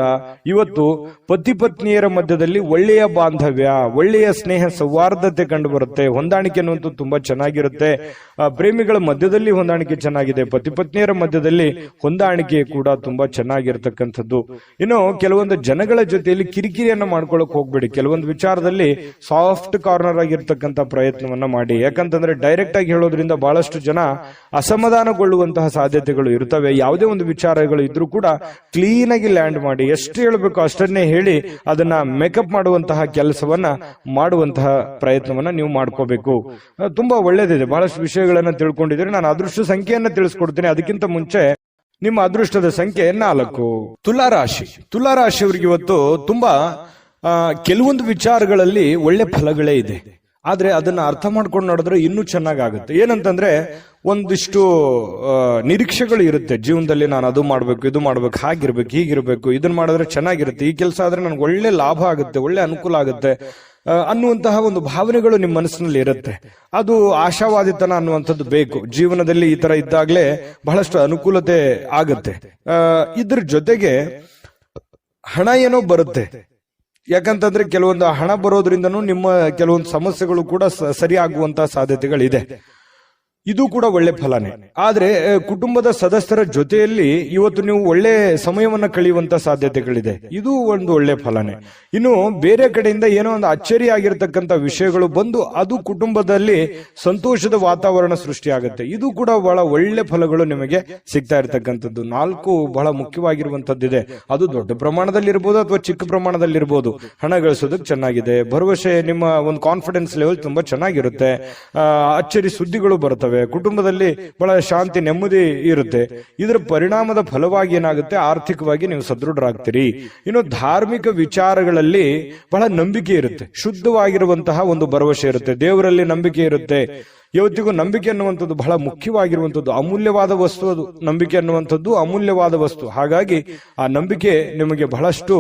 ಇವತ್ತು ಪತಿ ಪತ್ನಿಯರ ಮಧ್ಯದಲ್ಲಿ ಒಳ್ಳೆಯ ಬಾಂಧವ್ಯ, ಒಳ್ಳೆಯ ಸ್ನೇಹ ಸೌಹಾರ್ದತೆ ಕಂಡು ಬರುತ್ತೆ. ಹೊಂದಾಣಿಕೆ ಅನ್ನುವಂಥದ್ದು ತುಂಬಾ ಚೆನ್ನಾಗಿರುತ್ತೆ. ಪ್ರೇಮಿಗಳ ಮಧ್ಯದಲ್ಲಿ ಹೊಂದಾಣಿಕೆ ಚೆನ್ನಾಗಿದೆ, ಪತಿ ಪತ್ನಿಯರ ಮಧ್ಯದಲ್ಲಿ ಹೊಂದಾಣಿಕೆ ಕೂಡ ತುಂಬಾ ಚೆನ್ನಾಗಿರ್ತಕ್ಕಂಥದ್ದು. ಇನ್ನು ಕೆಲವೊಂದು ಜನಗಳ ಜೊತೆಯಲ್ಲಿ ಕಿರಿಕಿರಿಯನ್ನ ಮಾಡ್ಕೊಳ್ಳಕ್ ಹೋಗ್ಬೇಡಿ. ಕೆಲವೊಂದು ವಿಚಾರದಲ್ಲಿ ಸಾಫ್ಟ್ ಕಾರ್ನರ್ ಆಗಿರ್ತಕ್ಕಂಥ ಪ್ರಯತ್ನವನ್ನ ಮಾಡಿ. ಯಾಕಂತಂದ್ರೆ ಡೈರೆಕ್ಟ್ ಆಗಿ ಹೇಳೋದ್ರಿಂದ ಬಹಳಷ್ಟು ಜನ ಅಸಮಾಧಾನಗೊಳ್ಳುವಂತಹ ಸಾಧ್ಯತೆಗಳು ಇರ್ತವೆ. ಯಾವುದೇ ಒಂದು ವಿಚಾರಗಳು ಇದ್ರೂ ಕೂಡ ಕ್ಲೀನ್ ಆಗಿ ಲ್ಯಾಂಡ್ ಮಾಡಿ, ಎಷ್ಟು ಹೇಳಬೇಕು ಅಷ್ಟನ್ನೇ ಹೇಳಿ ಅದನ್ನ ಮೇಕಪ್ ಮಾಡುವಂತಹ ಕೆಲಸವನ್ನ ಮಾಡುವಂತಹ ಪ್ರಯತ್ನವನ್ನ ನೀವು ಮಾಡ್ಕೋಬೇಕು. ತುಂಬಾ ಒಳ್ಳೇದಿದೆ. ಬಹಳಷ್ಟು ವಿಷಯಗಳನ್ನ ತಿಳ್ಕೊಂಡಿದ್ರೆ ನಾನು ಅದೃಷ್ಟ ಸಂಖ್ಯೆಯನ್ನ ತಿಳಿಸ್ಕೊಡ್ತೇನೆ. ಅದಕ್ಕಿಂತ ಮುಂಚೆ ನಿಮ್ಮ ಅದೃಷ್ಟದ ಸಂಖ್ಯೆ 4. ತುಲಾರಾಶಿ. ತುಲಾರಾಶಿಯವರಿಗೆ ಇವತ್ತು ತುಂಬಾ ಕೆಲವೊಂದು ವಿಚಾರಗಳಲ್ಲಿ ಒಳ್ಳೆ ಫಲಗಳೇ ಇದೆ. ಆದ್ರೆ ಅದನ್ನ ಅರ್ಥ ಮಾಡ್ಕೊಂಡು ನಡೆದ್ರೆ ಇನ್ನೂ ಚೆನ್ನಾಗಾಗುತ್ತೆ. ಏನಂತಂದ್ರೆ ಒಂದಿಷ್ಟು ನಿರೀಕ್ಷೆಗಳು ಇರುತ್ತೆ ಜೀವನದಲ್ಲಿ. ನಾನು ಅದು ಮಾಡ್ಬೇಕು, ಇದು ಮಾಡ್ಬೇಕು, ಹಾಗಿರ್ಬೇಕು, ಹೀಗಿರ್ಬೇಕು, ಇದನ್ನ ಮಾಡಿದ್ರೆ ಚೆನ್ನಾಗಿರುತ್ತೆ, ಈ ಕೆಲಸ ಆದ್ರೆ ನನ್ಗೆ ಒಳ್ಳೆ ಲಾಭ ಆಗುತ್ತೆ, ಒಳ್ಳೆ ಅನುಕೂಲ ಆಗುತ್ತೆ ಅನ್ನುವಂತಹ ಒಂದು ಭಾವನೆಗಳು ನಿಮ್ಮ ಮನಸ್ಸಿನಲ್ಲಿ ಇರುತ್ತೆ. ಅದು ಆಶಾವಾದಿತನ ಅನ್ನುವಂಥದ್ದು ಬೇಕು. ಜೀವನದಲ್ಲಿ ಈ ತರ ಇದ್ದಾಗಲೇ ಬಹಳಷ್ಟು ಅನುಕೂಲತೆ ಆಗುತ್ತೆ. ಇದ್ರ ಜೊತೆಗೆ ಹಣ ಏನೋ ಬರುತ್ತೆ. ಯಾಕಂತಂದ್ರೆ ಕೆಲವೊಂದು ಹಣ ಬರೋದ್ರಿಂದನೂ ನಿಮ್ಮ ಕೆಲವೊಂದು ಸಮಸ್ಯೆಗಳು ಕೂಡ ಸರಿಯಾಗುವಂತಹ ಸಾಧ್ಯತೆಗಳಿದೆ. ಇದು ಕೂಡ ಒಳ್ಳೆ ಫಲನೇ. ಆದ್ರೆ ಕುಟುಂಬದ ಸದಸ್ಯರ ಜೊತೆಯಲ್ಲಿ ಇವತ್ತು ನೀವು ಒಳ್ಳೆ ಸಮಯವನ್ನ ಕಳೆಯುವಂತ ಸಾಧ್ಯತೆಗಳಿದೆ. ಇದು ಒಂದು ಒಳ್ಳೆ ಫಲನೇ. ಇನ್ನು ಬೇರೆ ಕಡೆಯಿಂದ ಏನೋ ಒಂದು ಅಚ್ಚರಿ ಆಗಿರ್ತಕ್ಕಂಥ ವಿಷಯಗಳು ಬಂದು ಅದು ಕುಟುಂಬದಲ್ಲಿ ಸಂತೋಷದ ವಾತಾವರಣ ಸೃಷ್ಟಿಯಾಗುತ್ತೆ. ಇದು ಕೂಡ ಬಹಳ ಒಳ್ಳೆ ಫಲಗಳು ನಿಮಗೆ ಸಿಗ್ತಾ ಇರತಕ್ಕಂಥದ್ದು. 4 ಬಹಳ ಮುಖ್ಯವಾಗಿರುವಂತದ್ದಿದೆ. ಅದು ದೊಡ್ಡ ಪ್ರಮಾಣದಲ್ಲಿ ಇರ್ಬೋದು ಅಥವಾ ಚಿಕ್ಕ ಪ್ರಮಾಣದಲ್ಲಿ ಇರ್ಬೋದು. ಹಣ ಗಳಿಸೋದಕ್ಕೆ ಚೆನ್ನಾಗಿದೆ. ಭರವಸೆ, ನಿಮ್ಮ ಒಂದು ಕಾನ್ಫಿಡೆನ್ಸ್ ಲೆವೆಲ್ ತುಂಬಾ ಚೆನ್ನಾಗಿರುತ್ತೆ. ಅಚ್ಚರಿ ಸುದ್ದಿಗಳು ಬರ್ತವೆ. ಕುಟುಂಬದಲ್ಲಿ ಬಹಳ ಶಾಂತಿ, ನೆಮ್ಮದಿ ಇರುತ್ತೆ. ಇದರ ಪರಿಣಾಮದ ಫಲವಾಗಿ ಏನಾಗುತ್ತೆ, ಆರ್ಥಿಕವಾಗಿ ನೀವು ಸದೃಢರಾಗ್ತೀರಿ. ಇನ್ನು ಧಾರ್ಮಿಕ ವಿಚಾರಗಳಲ್ಲಿ ಬಹಳ ನಂಬಿಕೆ ಇರುತ್ತೆ. ಶುದ್ಧವಾಗಿರುವಂತಹ ಒಂದು ಭರವಸೆ ಇರುತ್ತೆ. ದೇವರಲ್ಲಿ ನಂಬಿಕೆ ಇರುತ್ತೆ. ಇವತ್ತಿಗೂ ನಂಬಿಕೆ ಅನ್ನುವಂಥದ್ದು ಬಹಳ ಮುಖ್ಯವಾಗಿರುವಂಥದ್ದು, ಅಮೂಲ್ಯವಾದ ವಸ್ತು. ಅದು ನಂಬಿಕೆ ಅನ್ನುವಂಥದ್ದು ಅಮೂಲ್ಯವಾದ ವಸ್ತು. ಹಾಗಾಗಿ ಆ ನಂಬಿಕೆ ನಿಮಗೆ ಬಹಳಷ್ಟು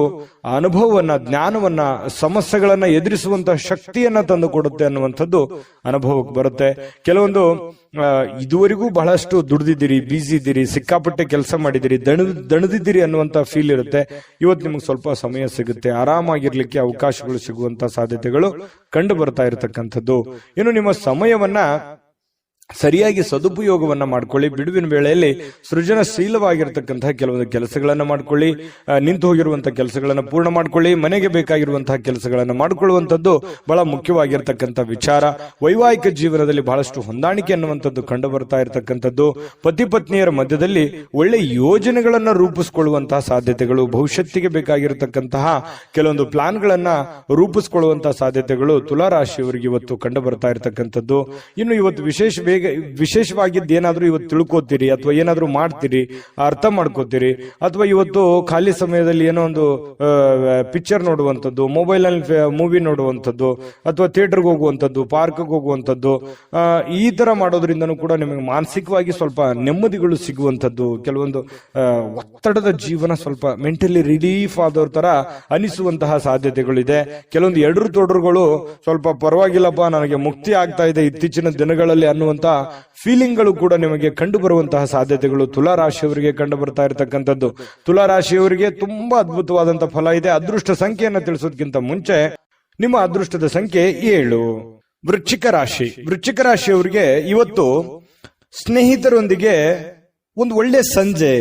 ಅನುಭವವನ್ನ, ಜ್ಞಾನವನ್ನ, ಸಮಸ್ಯೆಗಳನ್ನ ಎದುರಿಸುವಂತಹ ಶಕ್ತಿಯನ್ನ ತಂದು ಕೊಡುತ್ತೆ ಅನ್ನುವಂಥದ್ದು ಅನುಭವಕ್ಕೆ ಬರುತ್ತೆ. ಕೆಲವೊಂದು ಇದುವರೆಗೂ ಬಹಳಷ್ಟು ದುಡಿದಿದ್ದೀರಿ, ಬ್ಯುಸಿ ಇದ್ದೀರಿ, ಸಿಕ್ಕಾಪಟ್ಟೆ ಕೆಲಸ ಮಾಡಿದಿರಿ, ದಣದಿದ್ದೀರಿ ಅನ್ನುವಂತ ಫೀಲ್ ಇರುತ್ತೆ. ಇವತ್ತು ನಿಮ್ಗೆ ಸ್ವಲ್ಪ ಸಮಯ ಸಿಗುತ್ತೆ, ಆರಾಮಾಗಿರ್ಲಿಕ್ಕೆ ಅವಕಾಶಗಳು ಸಿಗುವಂತ ಸಾಧ್ಯತೆಗಳು ಕಂಡು ಬರ್ತಾ ಇರತಕ್ಕಂಥದ್ದು. ಇನ್ನು ನಿಮ್ಮ ಸಮಯವನ್ನ ಸರಿಯಾಗಿ ಸದುಪಯೋಗವನ್ನ ಮಾಡ್ಕೊಳ್ಳಿ. ಬಿಡುವಿನ ವೇಳೆಯಲ್ಲಿ ಸೃಜನಶೀಲವಾಗಿರ್ತಕ್ಕಂತಹ ಕೆಲವೊಂದು ಕೆಲಸಗಳನ್ನ ಮಾಡ್ಕೊಳ್ಳಿ. ನಿಂತು ಹೋಗಿರುವಂತಹ ಕೆಲಸಗಳನ್ನ ಪೂರ್ಣ ಮಾಡ್ಕೊಳ್ಳಿ. ಮನೆಗೆ ಬೇಕಾಗಿರುವಂತಹ ಕೆಲಸಗಳನ್ನ ಮಾಡಿಕೊಳ್ಳುವಂಥದ್ದು ಬಹಳ ಮುಖ್ಯವಾಗಿರ್ತಕ್ಕಂಥ ವಿಚಾರ. ವೈವಾಹಿಕ ಜೀವನದಲ್ಲಿ ಬಹಳಷ್ಟು ಹೊಂದಾಣಿಕೆ ಅನ್ನುವಂಥದ್ದು ಕಂಡು ಬರ್ತಾ ಇರತಕ್ಕಂಥದ್ದು. ಪತಿ ಪತ್ನಿಯರ ಮಧ್ಯದಲ್ಲಿ ಒಳ್ಳೆ ಯೋಜನೆಗಳನ್ನ ರೂಪಿಸಿಕೊಳ್ಳುವಂತಹ ಸಾಧ್ಯತೆಗಳು, ಭವಿಷ್ಯತ್ತಿಗೆ ಬೇಕಾಗಿರತಕ್ಕಂತಹ ಕೆಲವೊಂದು ಪ್ಲಾನ್ಗಳನ್ನ ರೂಪಿಸಿಕೊಳ್ಳುವಂತಹ ಸಾಧ್ಯತೆಗಳು ತುಲಾರಾಶಿಯವರಿಗೆ ಇವತ್ತು ಕಂಡು ಬರ್ತಾ ಇರತಕ್ಕಂಥದ್ದು. ಇನ್ನು ಇವತ್ತು ವಿಶೇಷವಾಗಿದ್ದು ಏನಾದ್ರೂ ಇವತ್ತು ತಿಳ್ಕೋತೀರಿ ಅಥವಾ ಏನಾದ್ರೂ ಮಾಡ್ತೀರಿ, ಅರ್ಥ ಮಾಡ್ಕೋತೀರಿ. ಅಥವಾ ಇವತ್ತು ಖಾಲಿ ಸಮಯದಲ್ಲಿ ಏನೋ ಒಂದು ಪಿಕ್ಚರ್ ನೋಡುವಂಥದ್ದು, ಮೊಬೈಲ್ ಅಲ್ಲಿ ಮೂವಿ ನೋಡುವಂಥದ್ದು, ಅಥವಾ ಥಿಯೇಟರ್ಗೆ ಹೋಗುವಂಥದ್ದು, ಪಾರ್ಕ್ಗೆ ಹೋಗುವಂಥದ್ದು, ಈ ತರ ಮಾಡೋದ್ರಿಂದನೂ ಕೂಡ ನಿಮಗೆ ಮಾನಸಿಕವಾಗಿ ಸ್ವಲ್ಪ ನೆಮ್ಮದಿಗಳು ಸಿಗುವಂಥದ್ದು. ಕೆಲವೊಂದು ಒತ್ತಡದ ಜೀವನ ಸ್ವಲ್ಪ ಮೆಂಟಲಿ ರಿಲೀಫ್ ಆದವ್ರ ತರ ಅನಿಸುವಂತಹ ಸಾಧ್ಯತೆಗಳಿದೆ. ಕೆಲವೊಂದು ಎಡರು ತೊಡರುಗಳು ಸ್ವಲ್ಪ ಪರವಾಗಿಲ್ಲಪ್ಪ, ನನಗೆ ಮುಕ್ತಿ ಆಗ್ತಾ ಇದೆ ಇತ್ತೀಚಿನ ದಿನಗಳಲ್ಲಿ ಅನ್ನುವಂತ ಫೀಲಿಂಗ್ಗಳು ಕೂಡ ನಿಮಗೆ ಕಂಡು ಬರುವಂತಹ ಸಾಧ್ಯತೆಗಳು ತುಲಾರಾಶಿಯವರಿಗೆ ಕಂಡು ಬರ್ತಾ ಇರತಕ್ಕಂಥದ್ದು. ತುಲಾರಾಶಿಯವರಿಗೆ ತುಂಬಾ ಅದ್ಭುತವಾದಂತಹ ಫಲ ಇದೆ. ಅದೃಷ್ಟ ಸಂಖ್ಯೆಯನ್ನು ತಿಳಿಸೋದಕ್ಕಿಂತ ಮುಂಚೆ ನಿಮ್ಮ ಅದೃಷ್ಟದ ಸಂಖ್ಯೆ 7. ವೃಶ್ಚಿಕ ರಾಶಿ. ವೃಶ್ಚಿಕ ರಾಶಿಯವರಿಗೆ ಇವತ್ತು ಸ್ನೇಹಿತರೊಂದಿಗೆ ಒಂದು ಒಳ್ಳೆ ಸಂಜೆ,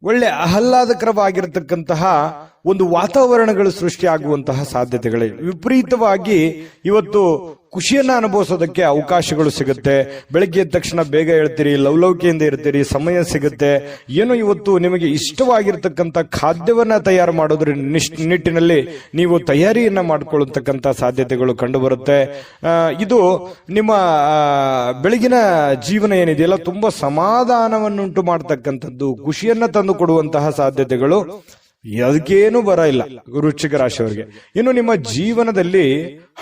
ಒಳ್ಳೆ ಆಹ್ಲಾದಕರವಾಗಿರತಕ್ಕಂತಹ ಒಂದು ವಾತಾವರಣಗಳು ಸೃಷ್ಟಿಯಾಗುವಂತಹ ಸಾಧ್ಯತೆಗಳೇ ವಿಪರೀತವಾಗಿ ಇವತ್ತು ಖುಷಿಯನ್ನ ಅನುಭವಿಸೋದಕ್ಕೆ ಅವಕಾಶಗಳು ಸಿಗುತ್ತೆ. ಬೆಳಗ್ಗೆ ಎದ್ದ ತಕ್ಷಣ ಬೇಗ ಹೇಳ್ತೀರಿ, ಲವಲವಿಕೆಯಿಂದ ಇರ್ತೀರಿ, ಸಮಯ ಸಿಗುತ್ತೆ. ಏನೋ ಇವತ್ತು ನಿಮಗೆ ಇಷ್ಟವಾಗಿರ್ತಕ್ಕಂಥ ಖಾದ್ಯವನ್ನ ತಯಾರು ಮಾಡೋದ್ರ ನಿಟ್ಟಿನಲ್ಲಿ ನೀವು ತಯಾರಿಯನ್ನ ಮಾಡಿಕೊಳ್ಳತಕ್ಕಂಥ ಸಾಧ್ಯತೆಗಳು ಕಂಡು ಬರುತ್ತೆ. ಇದು ನಿಮ್ಮ ಬೆಳಗಿನ ಜೀವನ ಏನಿದೆಯಲ್ಲ ತುಂಬಾ ಸಮಾಧಾನವನ್ನುಂಟು ಮಾಡತಕ್ಕಂಥದ್ದು, ಖುಷಿಯನ್ನ ತಂದು ಕೊಡುವಂತಹ ಸಾಧ್ಯತೆಗಳು ಅದಕ್ಕೇನು ಬರ ಇಲ್ಲ ವೃಶ್ಚಿಕ ರಾಶಿಯವರಿಗೆ. ಇನ್ನು ನಿಮ್ಮ ಜೀವನದಲ್ಲಿ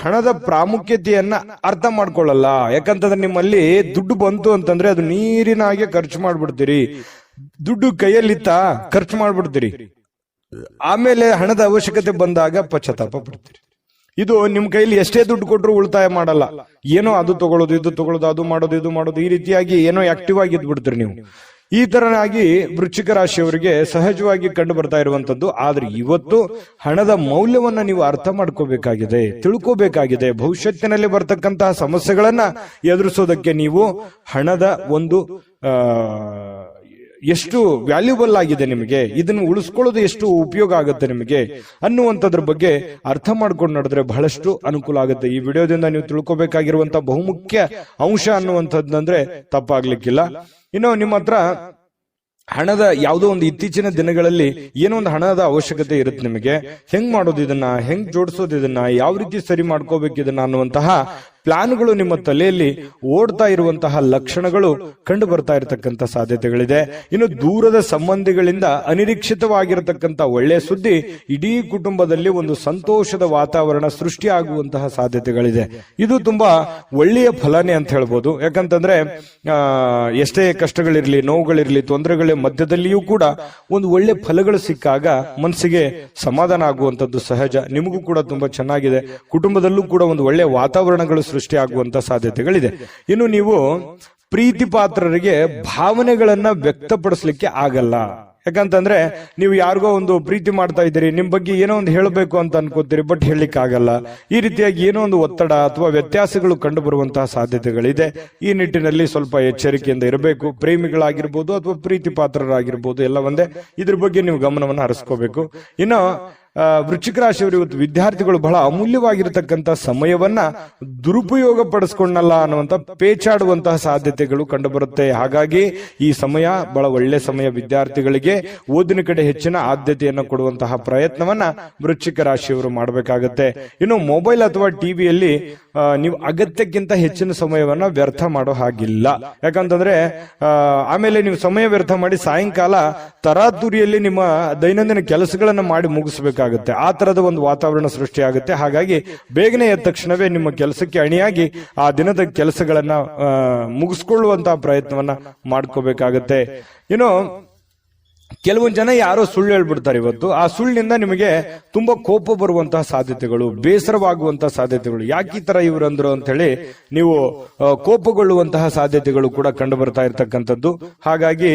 ಹಣದ ಪ್ರಾಮುಖ್ಯತೆಯನ್ನ ಅರ್ಥ ಮಾಡ್ಕೊಳ್ಳಲ್ಲ. ಯಾಕಂತಂದ್ರೆ ನಿಮ್ಮಲ್ಲಿ ದುಡ್ಡು ಬಂತು ಅಂತಂದ್ರೆ ಅದು ನೀರಿನ ಹಾಗೆ ಖರ್ಚು ಮಾಡ್ಬಿಡ್ತೀರಿ. ದುಡ್ಡು ಕೈಯಲ್ಲಿತ್ತ ಖರ್ಚು ಮಾಡ್ಬಿಡ್ತೀರಿ, ಆಮೇಲೆ ಹಣದ ಅವಶ್ಯಕತೆ ಬಂದಾಗ ಪಶ್ಚಾತ್ತಾಪ ಪಡ್ತೀರಿ. ಇದು ನಿಮ್ ಕೈಲಿ ಎಷ್ಟೇ ದುಡ್ಡು ಕೊಟ್ಟರು ಉಳಿತಾಯ ಮಾಡಲ್ಲ. ಏನೋ ಅದು ತಗೊಳ್ಳೋದು, ಇದು ತಗೊಳ್ಳೋದು, ಅದು ಮಾಡೋದು, ಇದು ಮಾಡೋದು, ಈ ರೀತಿಯಾಗಿ ಏನೋ ಆಕ್ಟಿವ್ ಆಗಿ ಇದ್ಬಿಡ್ತೀರಿ ನೀವು. ಈ ತರನಾಗಿ ವೃಶ್ಚಿಕ ರಾಶಿಯವರಿಗೆ ಸಹಜವಾಗಿ ಕಂಡು ಬರ್ತಾ ಇರುವಂತದ್ದು. ಆದ್ರೆ ಇವತ್ತು ಹಣದ ಮೌಲ್ಯವನ್ನ ನೀವು ಅರ್ಥ ಮಾಡ್ಕೋಬೇಕಾಗಿದೆ, ತಿಳ್ಕೋಬೇಕಾಗಿದೆ. ಭವಿಷ್ಯತ್ತಿನಲ್ಲಿ ಬರ್ತಕ್ಕಂತಹ ಸಮಸ್ಯೆಗಳನ್ನ ಎದುರಿಸೋದಕ್ಕೆ ನೀವು ಹಣದ ಒಂದು ಎಷ್ಟು ವ್ಯಾಲ್ಯೂಬಲ್ ಆಗಿದೆ ನಿಮಗೆ, ಇದನ್ನು ಉಳಿಸ್ಕೊಳ್ಳೋದು ಎಷ್ಟು ಉಪಯೋಗ ಆಗುತ್ತೆ ನಿಮಗೆ ಅನ್ನುವಂಥದ್ರ ಬಗ್ಗೆ ಅರ್ಥ ಮಾಡ್ಕೊಂಡು ನಡೆದ್ರೆ ಬಹಳಷ್ಟು ಅನುಕೂಲ ಆಗುತ್ತೆ. ಈ ವಿಡಿಯೋದಿಂದ ನೀವು ತಿಳ್ಕೊಬೇಕಾಗಿರುವಂತಹ ಬಹುಮುಖ್ಯ ಅಂಶ ಅನ್ನುವಂಥದ್ದಂದ್ರೆ ತಪ್ಪಾಗ್ಲಿಕ್ಕಿಲ್ಲ. ಇನ್ನು ನಿಮ್ಮ ಹತ್ರ ಹಣದ ಯಾವುದೋ ಒಂದು ಇತ್ತೀಚಿನ ದಿನಗಳಲ್ಲಿ ಏನೋ ಒಂದು ಹಣದ ಅವಶ್ಯಕತೆ ಇರುತ್ತೆ ನಿಮಗೆ. ಹೆಂಗ್ ಮಾಡೋದು ಇದನ್ನ, ಹೆಂಗ್ ಜೋಡಿಸೋದು ಇದನ್ನ, ಯಾವ ರೀತಿ ಸರಿ ಮಾಡ್ಕೋಬೇಕು ಇದನ್ನ ಅನ್ನುವಂತಹ ಪ್ಲಾನ್ಗಳು ನಿಮ್ಮ ತಲೆಯಲ್ಲಿ ಓಡ್ತಾ ಇರುವಂತಹ ಲಕ್ಷಣಗಳು ಕಂಡು ಬರ್ತಾ ಇರತಕ್ಕಂತ ಸಾಧ್ಯತೆಗಳಿದೆ. ಇನ್ನು ದೂರದ ಸಂಬಂಧಿಗಳಿಂದ ಅನಿರೀಕ್ಷಿತವಾಗಿರತಕ್ಕಂತ ಒಳ್ಳೆಯ ಸುದ್ದಿ ಇಡೀ ಕುಟುಂಬದಲ್ಲಿ ಒಂದು ಸಂತೋಷದ ವಾತಾವರಣ ಸೃಷ್ಟಿಯಾಗುವಂತಹ ಸಾಧ್ಯತೆಗಳಿದೆ. ಇದು ತುಂಬಾ ಒಳ್ಳೆಯ ಫಲನೇ ಅಂತ ಹೇಳ್ಬೋದು. ಯಾಕಂತಂದ್ರೆ ಎಷ್ಟೇ ಕಷ್ಟಗಳಿರ್ಲಿ, ನೋವುಗಳಿರ್ಲಿ, ತೊಂದರೆಗಳ ಮಧ್ಯದಲ್ಲಿಯೂ ಕೂಡ ಒಂದು ಒಳ್ಳೆ ಫಲಗಳು ಸಿಕ್ಕಾಗ ಮನಸ್ಸಿಗೆ ಸಮಾಧಾನ ಆಗುವಂತದ್ದು ಸಹಜ. ನಿಮಗೂ ಕೂಡ ತುಂಬಾ ಚೆನ್ನಾಗಿದೆ. ಕುಟುಂಬದಲ್ಲೂ ಕೂಡ ಒಂದು ಒಳ್ಳೆ ವಾತಾವರಣಗಳು ಸೃಷ್ಟಿಯಾಗುವಂತ ಸಾಧ್ಯತೆಗಳಿದೆ. ಇನ್ನು ನೀವು ಪ್ರೀತಿ ಪಾತ್ರರಿಗೆ ಭಾವನೆಗಳನ್ನ ವ್ಯಕ್ತಪಡಿಸ್ಲಿಕ್ಕೆ ಆಗಲ್ಲ. ಯಾಕಂತಂದ್ರೆ ನೀವು ಯಾರಿಗೋ ಒಂದು ಪ್ರೀತಿ ಮಾಡ್ತಾ ಇದ್ದೀರಿ, ನಿಮ್ ಬಗ್ಗೆ ಏನೋ ಒಂದು ಹೇಳಬೇಕು ಅಂತ ಅನ್ಕೋತೀರಿ, ಬಟ್ ಹೇಳಲಿಕ್ಕೆ ಆಗಲ್ಲ. ಈ ರೀತಿಯಾಗಿ ಏನೋ ಒಂದು ಒತ್ತಡ ಅಥವಾ ವ್ಯತ್ಯಾಸಗಳು ಕಂಡು ಬರುವಂತಹ ಸಾಧ್ಯತೆಗಳಿದೆ. ಈ ನಿಟ್ಟಿನಲ್ಲಿ ಸ್ವಲ್ಪ ಎಚ್ಚರಿಕೆಯಿಂದ ಇರಬೇಕು. ಪ್ರೇಮಿಗಳಾಗಿರ್ಬೋದು ಅಥವಾ ಪ್ರೀತಿ ಪಾತ್ರರಾಗಿರ್ಬೋದು, ಎಲ್ಲ ಒಂದೇ. ಇದ್ರ ಬಗ್ಗೆ ನೀವು ಗಮನವನ್ನು ಹರಿಸ್ಕೋಬೇಕು. ಇನ್ನು ವೃಶ್ಚಿಕ ರಾಶಿಯವರು ಇವತ್ತು ವಿದ್ಯಾರ್ಥಿಗಳು ಬಹಳ ಅಮೂಲ್ಯವಾಗಿರತಕ್ಕಂತ ಸಮಯವನ್ನ ದುರುಪಯೋಗ ಪಡಿಸ್ಕೊಂಡಲ್ಲ ಅನ್ನುವಂತ ಪೇಚಾಡುವಂತಹ ಸಾಧ್ಯತೆಗಳು ಕಂಡು ಬರುತ್ತೆ. ಹಾಗಾಗಿ ಈ ಸಮಯ ಬಹಳ ಒಳ್ಳೆ ಸಮಯ. ವಿದ್ಯಾರ್ಥಿಗಳಿಗೆ ಓದಿನ ಕಡೆ ಹೆಚ್ಚಿನ ಆದ್ಯತೆಯನ್ನು ಕೊಡುವಂತಹ ಪ್ರಯತ್ನವನ್ನ ವೃಶ್ಚಿಕ ರಾಶಿಯವರು ಮಾಡಬೇಕಾಗತ್ತೆ. ಇನ್ನು ಮೊಬೈಲ್ ಅಥವಾ ಟಿವಿಯಲ್ಲಿ ನೀವು ಅಗತ್ಯಕ್ಕಿಂತ ಹೆಚ್ಚಿನ ಸಮಯವನ್ನ ವ್ಯರ್ಥ ಮಾಡೋ ಹಾಗಿಲ್ಲ. ಯಾಕಂತಂದ್ರೆ ಆಮೇಲೆ ನೀವು ಸಮಯ ವ್ಯರ್ಥ ಮಾಡಿ ಸಾಯಂಕಾಲ ತರಾತುರಿಯಲ್ಲಿ ನಿಮ್ಮ ದೈನಂದಿನ ಕೆಲಸಗಳನ್ನ ಮಾಡಿ ಮುಗಿಸಬೇಕಾಗುತ್ತೆ. ಆ ತರದ ಒಂದು ವಾತಾವರಣ ಸೃಷ್ಟಿಯಾಗುತ್ತೆ. ಹಾಗಾಗಿ ಬೇಗನೆ ಎದ್ದ ತಕ್ಷಣವೇ ನಿಮ್ಮ ಕೆಲಸಕ್ಕೆ ಅಣಿಯಾಗಿ ಆ ದಿನದ ಕೆಲಸಗಳನ್ನ ಮುಗಿಸ್ಕೊಳ್ಳುವಂತಹ ಪ್ರಯತ್ನವನ್ನ ಮಾಡ್ಕೋಬೇಕಾಗತ್ತೆ. ಇನ್ನು ಕೆಲವೊಂದು ಜನ ಯಾರೋ ಸುಳ್ಳು ಹೇಳ್ಬಿಡ್ತಾರೆ ಇವತ್ತು. ಆ ಸುಳ್ಳಿನಿಂದ ನಿಮಗೆ ತುಂಬಾ ಕೋಪ ಬರುವಂತಹ ಸಾಧ್ಯತೆಗಳು, ಬೇಸರವಾಗುವಂತಹ ಸಾಧ್ಯತೆಗಳು, ಯಾಕೆ ಈ ತರ ಇವರು ಅಂದ್ರು ಅಂತ ಹೇಳಿ ನೀವು ಕೋಪಗೊಳ್ಳುವಂತಹ ಸಾಧ್ಯತೆಗಳು ಕೂಡ ಕಂಡು ಬರ್ತಾ ಇರತಕ್ಕಂಥದ್ದು. ಹಾಗಾಗಿ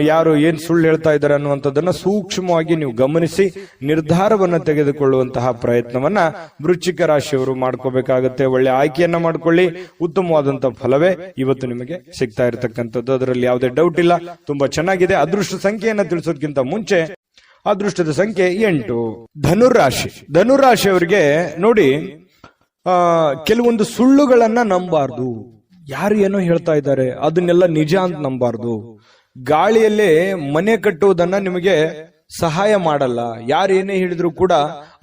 ಯಾರು ಏನ್ ಸುಳ್ಳು ಹೇಳ್ತಾ ಇದ್ದಾರೆ ಅನ್ನುವಂಥದ್ದನ್ನ ಸೂಕ್ಷ್ಮವಾಗಿ ನೀವು ಗಮನಿಸಿ ನಿರ್ಧಾರವನ್ನ ತೆಗೆದುಕೊಳ್ಳುವಂತಹ ಪ್ರಯತ್ನವನ್ನ ವೃಶ್ಚಿಕ ರಾಶಿಯವರು ಮಾಡ್ಕೋಬೇಕಾಗತ್ತೆ. ಒಳ್ಳೆ ಆಯ್ಕೆಯನ್ನ ಮಾಡ್ಕೊಳ್ಳಿ. ಉತ್ತಮವಾದಂತಹ ಫಲವೇ ಇವತ್ತು ನಿಮಗೆ ಸಿಗ್ತಾ ಇರತಕ್ಕಂಥದ್ದು, ಅದರಲ್ಲಿ ಯಾವುದೇ ಡೌಟ್ ಇಲ್ಲ. ತುಂಬಾ ಚೆನ್ನಾಗಿದೆ. ಅದೃಷ್ಟ ಸಂಖ್ಯೆಯನ್ನ ತಿಳಿಸೋದಕ್ಕಿಂತ ಮುಂಚೆ ಅದೃಷ್ಟದ ಸಂಖ್ಯೆ 8. ಧನುರಾಶಿ. ಧನುರಾಶಿಯವರಿಗೆ ನೋಡಿ, ಕೆಲವೊಂದು ಸುಳ್ಳುಗಳನ್ನ ನಂಬಾರ್ದು. ಯಾರು ಏನೋ ಹೇಳ್ತಾ ಇದ್ದಾರೆ ಅದನ್ನೆಲ್ಲ ನಿಜ ಅಂತ ನಂಬಾರ್ದು. ಗಾಳಿಯಲ್ಲೇ ಮನೆ ಕಟ್ಟುವುದನ್ನ ನಿಮಗೆ ಸಹಾಯ ಮಾಡಲ್ಲ. ಯಾರು ಏನೇ ಹೇಳಿದ್ರು ಕೂಡ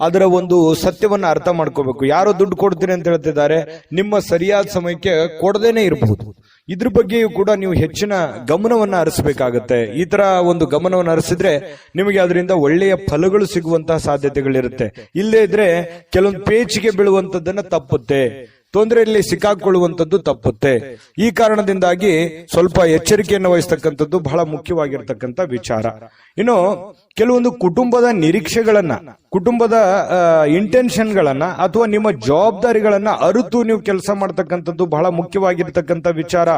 ಅದರ ಒಂದು ಸತ್ಯವನ್ನ ಅರ್ಥ ಮಾಡ್ಕೋಬೇಕು. ಯಾರೋ ದುಡ್ಡು ಕೊಡ್ತೀನಿ ಅಂತ ಹೇಳ್ತಿದ್ದಾರೆ, ನಿಮ್ಮ ಸರಿಯಾದ ಸಮಯಕ್ಕೆ ಕೊಡದೇನೆ ಇರಬಹುದು. ಇದ್ರ ಬಗ್ಗೆಯೂ ಕೂಡ ನೀವು ಹೆಚ್ಚಿನ ಗಮನವನ್ನ ಹರಿಸಬೇಕಾಗತ್ತೆ. ಈ ತರ ಒಂದು ಗಮನವನ್ನು ಹರಿಸಿದ್ರೆ ನಿಮಗೆ ಅದರಿಂದ ಒಳ್ಳೆಯ ಫಲಗಳು ಸಿಗುವಂತಹ ಸಾಧ್ಯತೆಗಳಿರುತ್ತೆ. ಇಲ್ಲೇ ಇದ್ರೆ ಕೆಲವೊಂದು ಪೇಚಿಗೆ ಬೀಳುವಂತದ್ದನ್ನ ತಪ್ಪುತ್ತೆ, ತೊಂದರೆಯಲ್ಲಿ ಸಿಕ್ಕಾಕೊಳ್ಳುವಂಥದ್ದು ತಪ್ಪುತ್ತೆ. ಈ ಕಾರಣದಿಂದಾಗಿ ಸ್ವಲ್ಪ ಎಚ್ಚರಿಕೆಯನ್ನು ವಹಿಸ್ತಕ್ಕಂಥದ್ದು ಬಹಳ ಮುಖ್ಯವಾಗಿರ್ತಕ್ಕಂಥ ವಿಚಾರ. ಇನ್ನು ಕೆಲವೊಂದು ಕುಟುಂಬದ ನಿರೀಕ್ಷೆಗಳನ್ನ, ಕುಟುಂಬದ ಇಂಟೆನ್ಷನ್ಗಳನ್ನ ಅಥವಾ ನಿಮ್ಮ ಜವಾಬ್ದಾರಿಗಳನ್ನ ಅರಿತು ನೀವು ಕೆಲಸ ಮಾಡ್ತಕ್ಕಂಥದ್ದು ಬಹಳ ಮುಖ್ಯವಾಗಿರ್ತಕ್ಕಂಥ ವಿಚಾರ.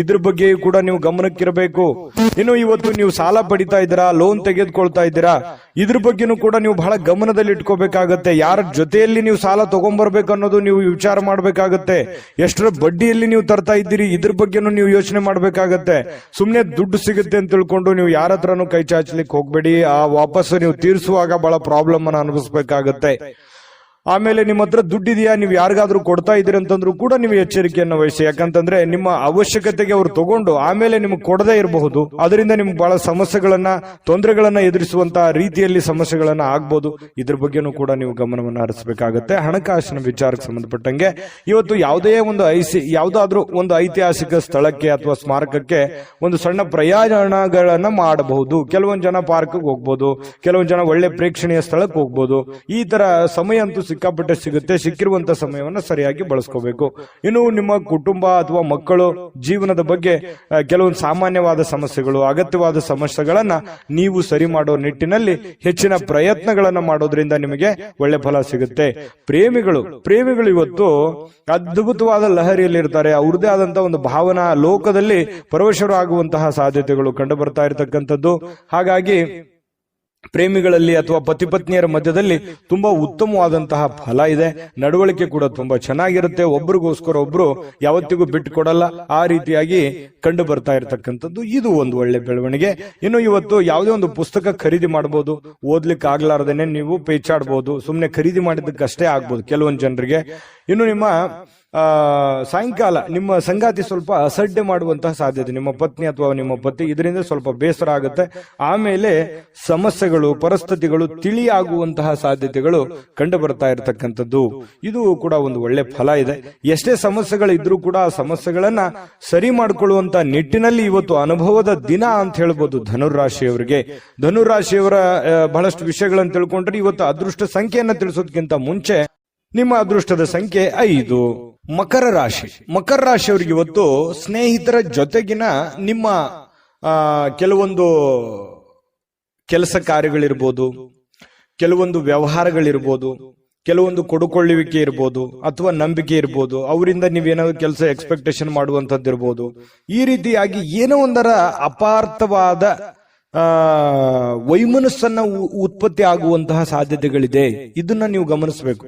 ಇದ್ರ ಬಗ್ಗೆಯೂ ಕೂಡ ನೀವು ಗಮನಕ್ಕಿರಬೇಕು. ಇನ್ನು ಇವತ್ತು ನೀವು ಸಾಲ ಪಡಿತಾ ಇದ್ದೀರಾ, ಲೋನ್ ತೆಗೆದುಕೊಳ್ತಾ ಇದ್ದೀರಾ, ಇದ್ರ ಬಗ್ಗೆನೂ ಕೂಡ ನೀವು ಬಹಳ ಗಮನದಲ್ಲಿ ಇಟ್ಕೋಬೇಕಾಗತ್ತೆ. ಯಾರ ಜೊತೆಯಲ್ಲಿ ನೀವು ಸಾಲ ತಗೊಂಡ್ಬರ್ಬೇಕು ಅನ್ನೋದು ನೀವು ವಿಚಾರ ಮಾಡ್ಬೇಕಾಗತ್ತೆ. ಎಷ್ಟರ ಬಡ್ಡಿಯಲ್ಲಿ ನೀವು ತರ್ತಾ ಇದ್ದೀರಿ, ಇದ್ರ ಬಗ್ಗೆನೂ ನೀವು ಯೋಚನೆ ಮಾಡ್ಬೇಕಾಗತ್ತೆ. ಸುಮ್ನೆ ದುಡ್ಡು ಸಿಗುತ್ತೆ ಅಂತ ತಿಳ್ಕೊಂಡು ನೀವು ಯಾರ ಹತ್ರನೂ ಕೈ ಚಾಚಲಿಕ್ಕೆ ತೀರ್ಸ್ಲಿಕ್ಕೆ ಹೋಗ್ಬೇಡಿ. ಆ ವಾಪಸ್ಸು ನೀವು ತೀರಿಸುವಾಗ ಬಹಳ ಪ್ರಾಬ್ಲಮ್ ಅನ್ನ ಅನುಭವಿಸಬೇಕಾಗತ್ತೆ. ಆಮೇಲೆ ನಿಮ್ಮ ಹತ್ರ ದುಡ್ಡಿದೆಯಾ, ನೀವು ಯಾರಿಗಾದ್ರೂ ಕೊಡ್ತಾ ಇದೀರಿ ಅಂತಂದ್ರೂ ಕೂಡ ನೀವು ಎಚ್ಚರಿಕೆಯನ್ನು ವಹಿಸಿ. ಯಾಕಂತಂದ್ರೆ ನಿಮ್ಮ ಅವಶ್ಯಕತೆಗೆ ಅವರು ತಗೊಂಡು ಆಮೇಲೆ ನಿಮ್ಗೆ ಕೊಡದೇ ಇರಬಹುದು. ಅದರಿಂದ ನಿಮ್ಗೆ ಬಹಳ ಸಮಸ್ಯೆಗಳನ್ನ, ತೊಂದರೆಗಳನ್ನ ಎದುರಿಸುವಂತಹ ರೀತಿಯಲ್ಲಿ ಸಮಸ್ಯೆಗಳನ್ನ ಆಗ್ಬಹುದು. ಇದ್ರ ಬಗ್ಗೆನೂ ಕೂಡ ನೀವು ಗಮನವನ್ನು ಹರಿಸಬೇಕಾಗತ್ತೆ. ಹಣಕಾಸಿನ ವಿಚಾರಕ್ಕೆ ಸಂಬಂಧಪಟ್ಟಂಗೆ ಇವತ್ತು ಯಾವುದಾದ್ರೂ ಒಂದು ಐತಿಹಾಸಿಕ ಸ್ಥಳಕ್ಕೆ ಅಥವಾ ಸ್ಮಾರಕಕ್ಕೆ ಒಂದು ಸಣ್ಣ ಪ್ರಯಾಣಗಳನ್ನ ಮಾಡಬಹುದು. ಕೆಲವೊಂದು ಜನ ಪಾರ್ಕ್ ಹೋಗ್ಬೋದು, ಕೆಲವೊಂದು ಜನ ಒಳ್ಳೆ ಪ್ರೇಕ್ಷಣೀಯ ಸ್ಥಳಕ್ಕೆ ಹೋಗ್ಬೋದು. ಈ ತರ ಸಮಯ ಅಂತೂ ಸಿಕ್ಕಾಪಟ್ಟೆ ಸಿಗುತ್ತೆ. ಸಿಕ್ಕಿರುವಂತ ಸಮಯವನ್ನು ಸರಿಯಾಗಿ ಬಳಸ್ಕೋಬೇಕು. ಇನ್ನು ನಿಮ್ಮ ಕುಟುಂಬ ಅಥವಾ ಮಕ್ಕಳು ಜೀವನದ ಬಗ್ಗೆ ಕೆಲವೊಂದು ಸಾಮಾನ್ಯವಾದ ಸಮಸ್ಯೆಗಳು, ಅಗತ್ಯವಾದ ಸಮಸ್ಯೆಗಳನ್ನ ನೀವು ಸರಿ ಮಾಡೋ ನಿಟ್ಟಿನಲ್ಲಿ ಹೆಚ್ಚಿನ ಪ್ರಯತ್ನಗಳನ್ನ ಮಾಡೋದ್ರಿಂದ ನಿಮಗೆ ಒಳ್ಳೆ ಫಲ ಸಿಗುತ್ತೆ. ಪ್ರೇಮಿಗಳು ಇವತ್ತು ಅದ್ಭುತವಾದ ಲಹರಿಯಲ್ಲಿ ಇರ್ತಾರೆ. ಅವ್ರದೇ ಆದಂತಹ ಒಂದು ಭಾವನಾ ಲೋಕದಲ್ಲಿ ಪರವಶರಾಗುವಂತಹ ಸಾಧ್ಯತೆಗಳು ಕಂಡು ಬರ್ತಾ ಇರತಕ್ಕಂಥದ್ದು. ಹಾಗಾಗಿ ಪ್ರೇಮಿಗಳಲ್ಲಿ ಅಥವಾ ಪತಿ ಪತ್ನಿಯರ ಮಧ್ಯದಲ್ಲಿ ತುಂಬಾ ಉತ್ತಮವಾದಂತಹ ಫಲ ಇದೆ. ನಡವಳಿಕೆ ಕೂಡ ತುಂಬಾ ಚೆನ್ನಾಗಿರುತ್ತೆ. ಒಬ್ರಿಗೋಸ್ಕರ ಒಬ್ರು ಯಾವತ್ತಿಗೂ ಬಿಟ್ಟು ಕೊಡಲ್ಲ. ಆ ರೀತಿಯಾಗಿ ಕಂಡು ಬರ್ತಾ ಇರತಕ್ಕಂಥದ್ದು ಇದು ಒಂದು ಒಳ್ಳೆ ಬೆಳವಣಿಗೆ. ಇನ್ನು ಇವತ್ತು ಯಾವುದೇ ಒಂದು ಪುಸ್ತಕ ಖರೀದಿ ಮಾಡಬಹುದು. ಓದ್ಲಿಕ್ಕೆ ಆಗ್ಲಾರ್ದೇನೆ ನೀವು ಪೇಚಾಡ್ಬಹುದು. ಸುಮ್ನೆ ಖರೀದಿ ಮಾಡಿದ್ದಕ್ಕಷ್ಟೇ ಆಗ್ಬೋದು ಕೆಲವೊಂದು ಜನರಿಗೆ. ಇನ್ನು ನಿಮ್ಮ ಸಾಯಂಕಾಲ ನಿಮ್ಮ ಸಂಗಾತಿ ಸ್ವಲ್ಪ ಅಸಡ್ಡೆ ಮಾಡುವಂತಹ ಸಾಧ್ಯತೆ, ನಿಮ್ಮ ಪತ್ನಿ ಅಥವಾ ನಿಮ್ಮ ಪತಿ, ಇದರಿಂದ ಸ್ವಲ್ಪ ಬೇಸರ ಆಗುತ್ತೆ. ಆಮೇಲೆ ಸಮಸ್ಯೆಗಳು, ಪರಿಸ್ಥಿತಿಗಳು ತಿಳಿಯಾಗುವಂತಹ ಸಾಧ್ಯತೆಗಳು ಕಂಡು ಬರ್ತಾ ಇರತಕ್ಕಂಥದ್ದು. ಇದು ಕೂಡ ಒಂದು ಒಳ್ಳೆ ಫಲ ಇದೆ. ಎಷ್ಟೇ ಸಮಸ್ಯೆಗಳು ಇದ್ರೂ ಕೂಡ ಆ ಸಮಸ್ಯೆಗಳನ್ನ ಸರಿ ಮಾಡಿಕೊಳ್ಳುವಂತ ನಿಟ್ಟಿನಲ್ಲಿ ಇವತ್ತು ಅನುಭವದ ದಿನ ಅಂತ ಹೇಳ್ಬೋದು ಧನುರಾಶಿಯವರಿಗೆ. ಧನುರಾಶಿಯವರ ಬಹಳಷ್ಟು ವಿಷಯಗಳನ್ನು ತಿಳ್ಕೊಂಡ್ರೆ ಇವತ್ತು ಅದೃಷ್ಟ ಸಂಖ್ಯೆಯನ್ನ ತಿಳಿಸೋದಕ್ಕಿಂತ ಮುಂಚೆ ನಿಮ್ಮ ಅದೃಷ್ಟದ ಸಂಖ್ಯೆ 5. ಮಕರ ರಾಶಿಯವರಿಗೆ ಇವತ್ತು ಸ್ನೇಹಿತರ ಜೊತೆಗಿನ ನಿಮ್ಮ ಕೆಲವೊಂದು ಕೆಲಸ ಕಾರ್ಯಗಳಿರ್ಬೋದು, ಕೆಲವೊಂದು ವ್ಯವಹಾರಗಳಿರ್ಬೋದು, ಕೆಲವೊಂದು ಕೊಡುಕೊಳ್ಳುವಿಕೆ ಇರ್ಬೋದು ಅಥವಾ ನಂಬಿಕೆ ಇರ್ಬೋದು. ಅವರಿಂದ ನೀವೇನೋ ಕೆಲಸ ಎಕ್ಸ್ಪೆಕ್ಟೇಷನ್ ಮಾಡುವಂತದ್ದು ಇರ್ಬೋದು. ಈ ರೀತಿಯಾಗಿ ಏನೋ ಒಂದರ ಅಪಾರ್ಥವಾದ ವೈಮನಸ್ಸನ್ನ ಉತ್ಪತ್ತಿ ಆಗುವಂತಹ ಸಾಧ್ಯತೆಗಳಿದೆ. ಇದನ್ನ ನೀವು ಗಮನಿಸಬೇಕು.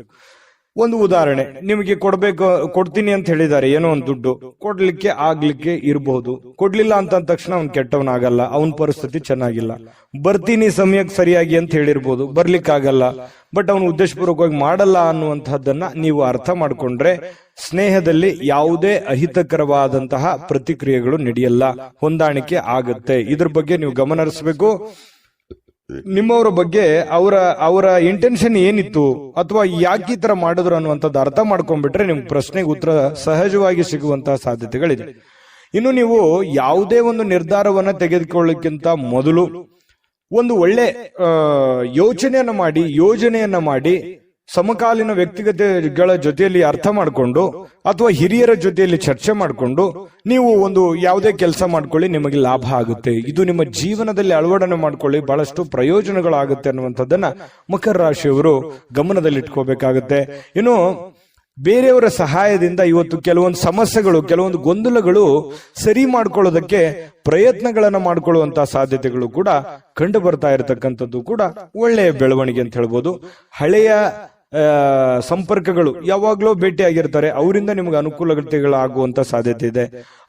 ಒಂದು ಉದಾಹರಣೆ, ನಿಮಗೆ ಕೊಡ್ತೀನಿ ಅಂತ ಹೇಳಿದ್ದಾರೆ ಏನೋ ಒಂದು ದುಡ್ಡು, ಆಗ್ಲಿಕ್ಕೆ ಇರಬಹುದು. ಕೊಡ್ಲಿಲ್ಲ ಅಂತ ತಕ್ಷಣ ಅವ್ನು ಕೆಟ್ಟವನಾಗಲ್ಲ, ಅವನ ಪರಿಸ್ಥಿತಿ ಚೆನ್ನಾಗಿಲ್ಲ. ಬರ್ತೀನಿ ಸಮಯಕ್ಕೆ ಸರಿಯಾಗಿ ಅಂತ ಹೇಳಿರ್ಬೋದು, ಬರ್ಲಿಕ್ಕಾಗಲ್ಲ. ಬಟ್ ಅವನು ಉದ್ದೇಶಪೂರ್ವಕವಾಗಿ ಮಾಡಲ್ಲ ಅನ್ನುವಂತಹದ್ದನ್ನ ನೀವು ಅರ್ಥ ಮಾಡ್ಕೊಂಡ್ರೆ ಸ್ನೇಹದಲ್ಲಿ ಯಾವುದೇ ಅಹಿತಕರವಾದಂತಹ ಪ್ರತಿಕ್ರಿಯೆಗಳು ನಡೆಯಲ್ಲ, ಹೊಂದಾಣಿಕೆ ಆಗತ್ತೆ. ಇದ್ರ ಬಗ್ಗೆ ನೀವು ಗಮನ ಹರಿಸಬೇಕು. ನಿಮ್ಮವರ ಬಗ್ಗೆ ಅವರ ಇಂಟೆನ್ಷನ್ ಏನಿತ್ತು ಅಥವಾ ಯಾಕೆ ಈ ತರ ಮಾಡಿದ್ರು ಅನ್ನುವಂಥದ್ದು ಅರ್ಥ ಮಾಡ್ಕೊಂಡ್ಬಿಟ್ರೆ ನಿಮ್ಗೆ ಪ್ರಶ್ನೆಗೆ ಉತ್ತರ ಸಹಜವಾಗಿ ಸಿಗುವಂತಹ ಸಾಧ್ಯತೆಗಳಿದೆ. ಇನ್ನು ನೀವು ಯಾವುದೇ ಒಂದು ನಿರ್ಧಾರವನ್ನ ತೆಗೆದುಕೊಳ್ಳೋಕ್ಕಿಂತ ಮೊದಲು ಒಂದು ಒಳ್ಳೆ ಯೋಜನೆಯನ್ನ ಮಾಡಿ ಸಮಕಾಲೀನ ವ್ಯಕ್ತಿಗತಗಳ ಜೊತೆಯಲ್ಲಿ ಅರ್ಥ ಮಾಡಿಕೊಂಡು ಅಥವಾ ಹಿರಿಯರ ಜೊತೆಯಲ್ಲಿ ಚರ್ಚೆ ಮಾಡಿಕೊಂಡು ನೀವು ಒಂದು ಯಾವುದೇ ಕೆಲಸ ಮಾಡ್ಕೊಳ್ಳಿ, ನಿಮಗೆ ಲಾಭ ಆಗುತ್ತೆ. ಇದು ನಿಮ್ಮ ಜೀವನದಲ್ಲಿ ಅಳವಡನೆ ಮಾಡ್ಕೊಳ್ಳಿ, ಬಹಳಷ್ಟು ಪ್ರಯೋಜನಗಳಾಗುತ್ತೆ ಅನ್ನುವಂಥದ್ದನ್ನ ಮಕರ ರಾಶಿಯವರು ಗಮನದಲ್ಲಿಟ್ಕೋಬೇಕಾಗುತ್ತೆ. ಇನ್ನು ಬೇರೆಯವರ ಸಹಾಯದಿಂದ ಇವತ್ತು ಕೆಲವೊಂದು ಸಮಸ್ಯೆಗಳು, ಕೆಲವೊಂದು ಗೊಂದಲಗಳು ಸರಿ ಮಾಡ್ಕೊಳ್ಳೋದಕ್ಕೆ ಪ್ರಯತ್ನಗಳನ್ನ ಮಾಡ್ಕೊಳ್ಳುವಂತಹ ಸಾಧ್ಯತೆಗಳು ಕೂಡ ಕಂಡು ಬರ್ತಾ ಇರತಕ್ಕಂಥದ್ದು ಕೂಡ ಒಳ್ಳೆಯ ಬೆಳವಣಿಗೆ ಅಂತ ಹೇಳ್ಬೋದು. ಹಳೆಯ ಸಂಪರ್ಕಗಳು ಯಾವಾಗ್ಲೂ ಭೇಟಿಯಾಗಿರ್ತಾರೆ, ಅವರಿಂದ ನಿಮ್ಗೆ ಅನುಕೂಲತೆಗಳಾಗುವಂತ ಸಾಧ್ಯತೆ ಇದೆ.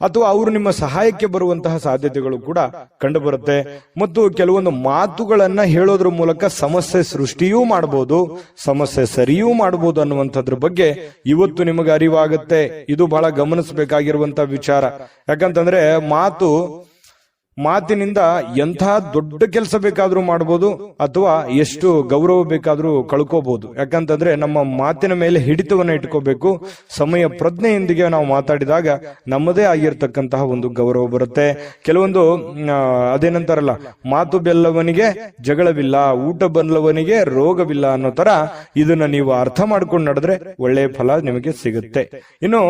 ಅಥವಾ ಅವರು ನಿಮ್ಮ ಸಹಾಯಕ್ಕೆ ಬರುವಂತಹ ಸಾಧ್ಯತೆಗಳು ಕೂಡ ಕಂಡು ಬರುತ್ತೆ. ಮತ್ತು ಕೆಲವೊಂದು ಮಾತುಗಳನ್ನ ಹೇಳೋದ್ರ ಮೂಲಕ ಸಮಸ್ಯೆ ಸೃಷ್ಟಿಯೂ ಮಾಡಬಹುದು, ಸಮಸ್ಯೆ ಸರಿಯೂ ಮಾಡಬಹುದು ಅನ್ನುವಂಥದ್ರ ಬಗ್ಗೆ ಇವತ್ತು ನಿಮಗೆ ಅರಿವಾಗುತ್ತೆ. ಇದು ಬಹಳ ಗಮನಿಸಬೇಕಾಗಿರುವಂತಹ ವಿಚಾರ. ಯಾಕಂತಂದ್ರೆ ಮಾತಿನಿಂದ ಎಂಥ ದೊಡ್ಡ ಕೆಲಸ ಬೇಕಾದ್ರೂ ಮಾಡಬಹುದು ಅಥವಾ ಎಷ್ಟು ಗೌರವ ಬೇಕಾದ್ರೂ ಕಳ್ಕೋಬಹುದು. ಯಾಕಂತಂದ್ರೆ ನಮ್ಮ ಮಾತಿನ ಮೇಲೆ ಹಿಡಿತವನ್ನ ಇಟ್ಕೋಬೇಕು. ಸಮಯ ಪ್ರಜ್ಞೆಯೊಂದಿಗೆ ನಾವು ಮಾತಾಡಿದಾಗ ನಮ್ಮದೇ ಆಗಿರ್ತಕ್ಕಂತಹ ಒಂದು ಗೌರವ ಬರುತ್ತೆ. ಕೆಲವೊಂದು ಅದೇನಂತಾರಲ್ಲ, ಮಾತು ಬೆಲ್ಲವನಿಗೆ ಜಗಳವಿಲ್ಲ, ಊಟ ಬಲ್ಲವನಿಗೆ ರೋಗವಿಲ್ಲ ಅನ್ನೋ ತರ ಇದನ್ನ ನೀವು ಅರ್ಥ ಮಾಡ್ಕೊಂಡು ನಡೆದ್ರೆ ಒಳ್ಳೆಯ ಫಲ ನಿಮಗೆ ಸಿಗುತ್ತೆ. ಇನ್ನು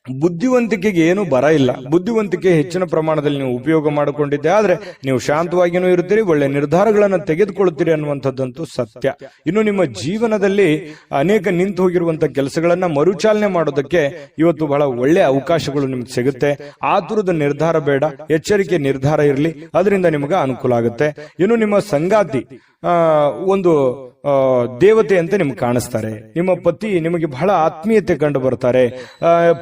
ಬುದ್ಧಿವಂತಿಕೆಗೆ ಏನು ಬರ ಇಲ್ಲ. ಬುದ್ಧಿವಂತಿಕೆ ಹೆಚ್ಚಿನ ಪ್ರಮಾಣದಲ್ಲಿ ನೀವು ಉಪಯೋಗ ಮಾಡಿಕೊಂಡಿದ್ದೆ ಆದ್ರೆ ನೀವು ಶಾಂತವಾಗಿಯೂ ಇರ್ತೀರಿ, ಒಳ್ಳೆ ನಿರ್ಧಾರಗಳನ್ನು ತೆಗೆದುಕೊಳ್ತೀರಿ ಅನ್ನುವಂಥದ್ದಂತೂ ಸತ್ಯ. ಇನ್ನು ನಿಮ್ಮ ಜೀವನದಲ್ಲಿ ಅನೇಕ ನಿಂತು ಹೋಗಿರುವಂತಹ ಕೆಲಸಗಳನ್ನ ಮರುಚಾಲನೆ ಮಾಡೋದಕ್ಕೆ ಇವತ್ತು ಬಹಳ ಒಳ್ಳೆ ಅವಕಾಶಗಳು ನಿಮ್ಗೆ ಸಿಗುತ್ತೆ. ಆತುರದ ನಿರ್ಧಾರ ಬೇಡ, ಎಚ್ಚರಿಕೆ ನಿರ್ಧಾರ ಇರಲಿ, ಅದರಿಂದ ನಿಮಗೆ ಅನುಕೂಲ ಆಗುತ್ತೆ. ಇನ್ನು ನಿಮ್ಮ ಒಂದು ದೇವತೆ ಅಂತ ನಿಮ್ಗೆ ಕಾಣಿಸ್ತಾರೆ. ನಿಮ್ಮ ಪತಿ ನಿಮಗೆ ಬಹಳ ಆತ್ಮೀಯತೆ ಕಂಡು ಬರ್ತಾರೆ.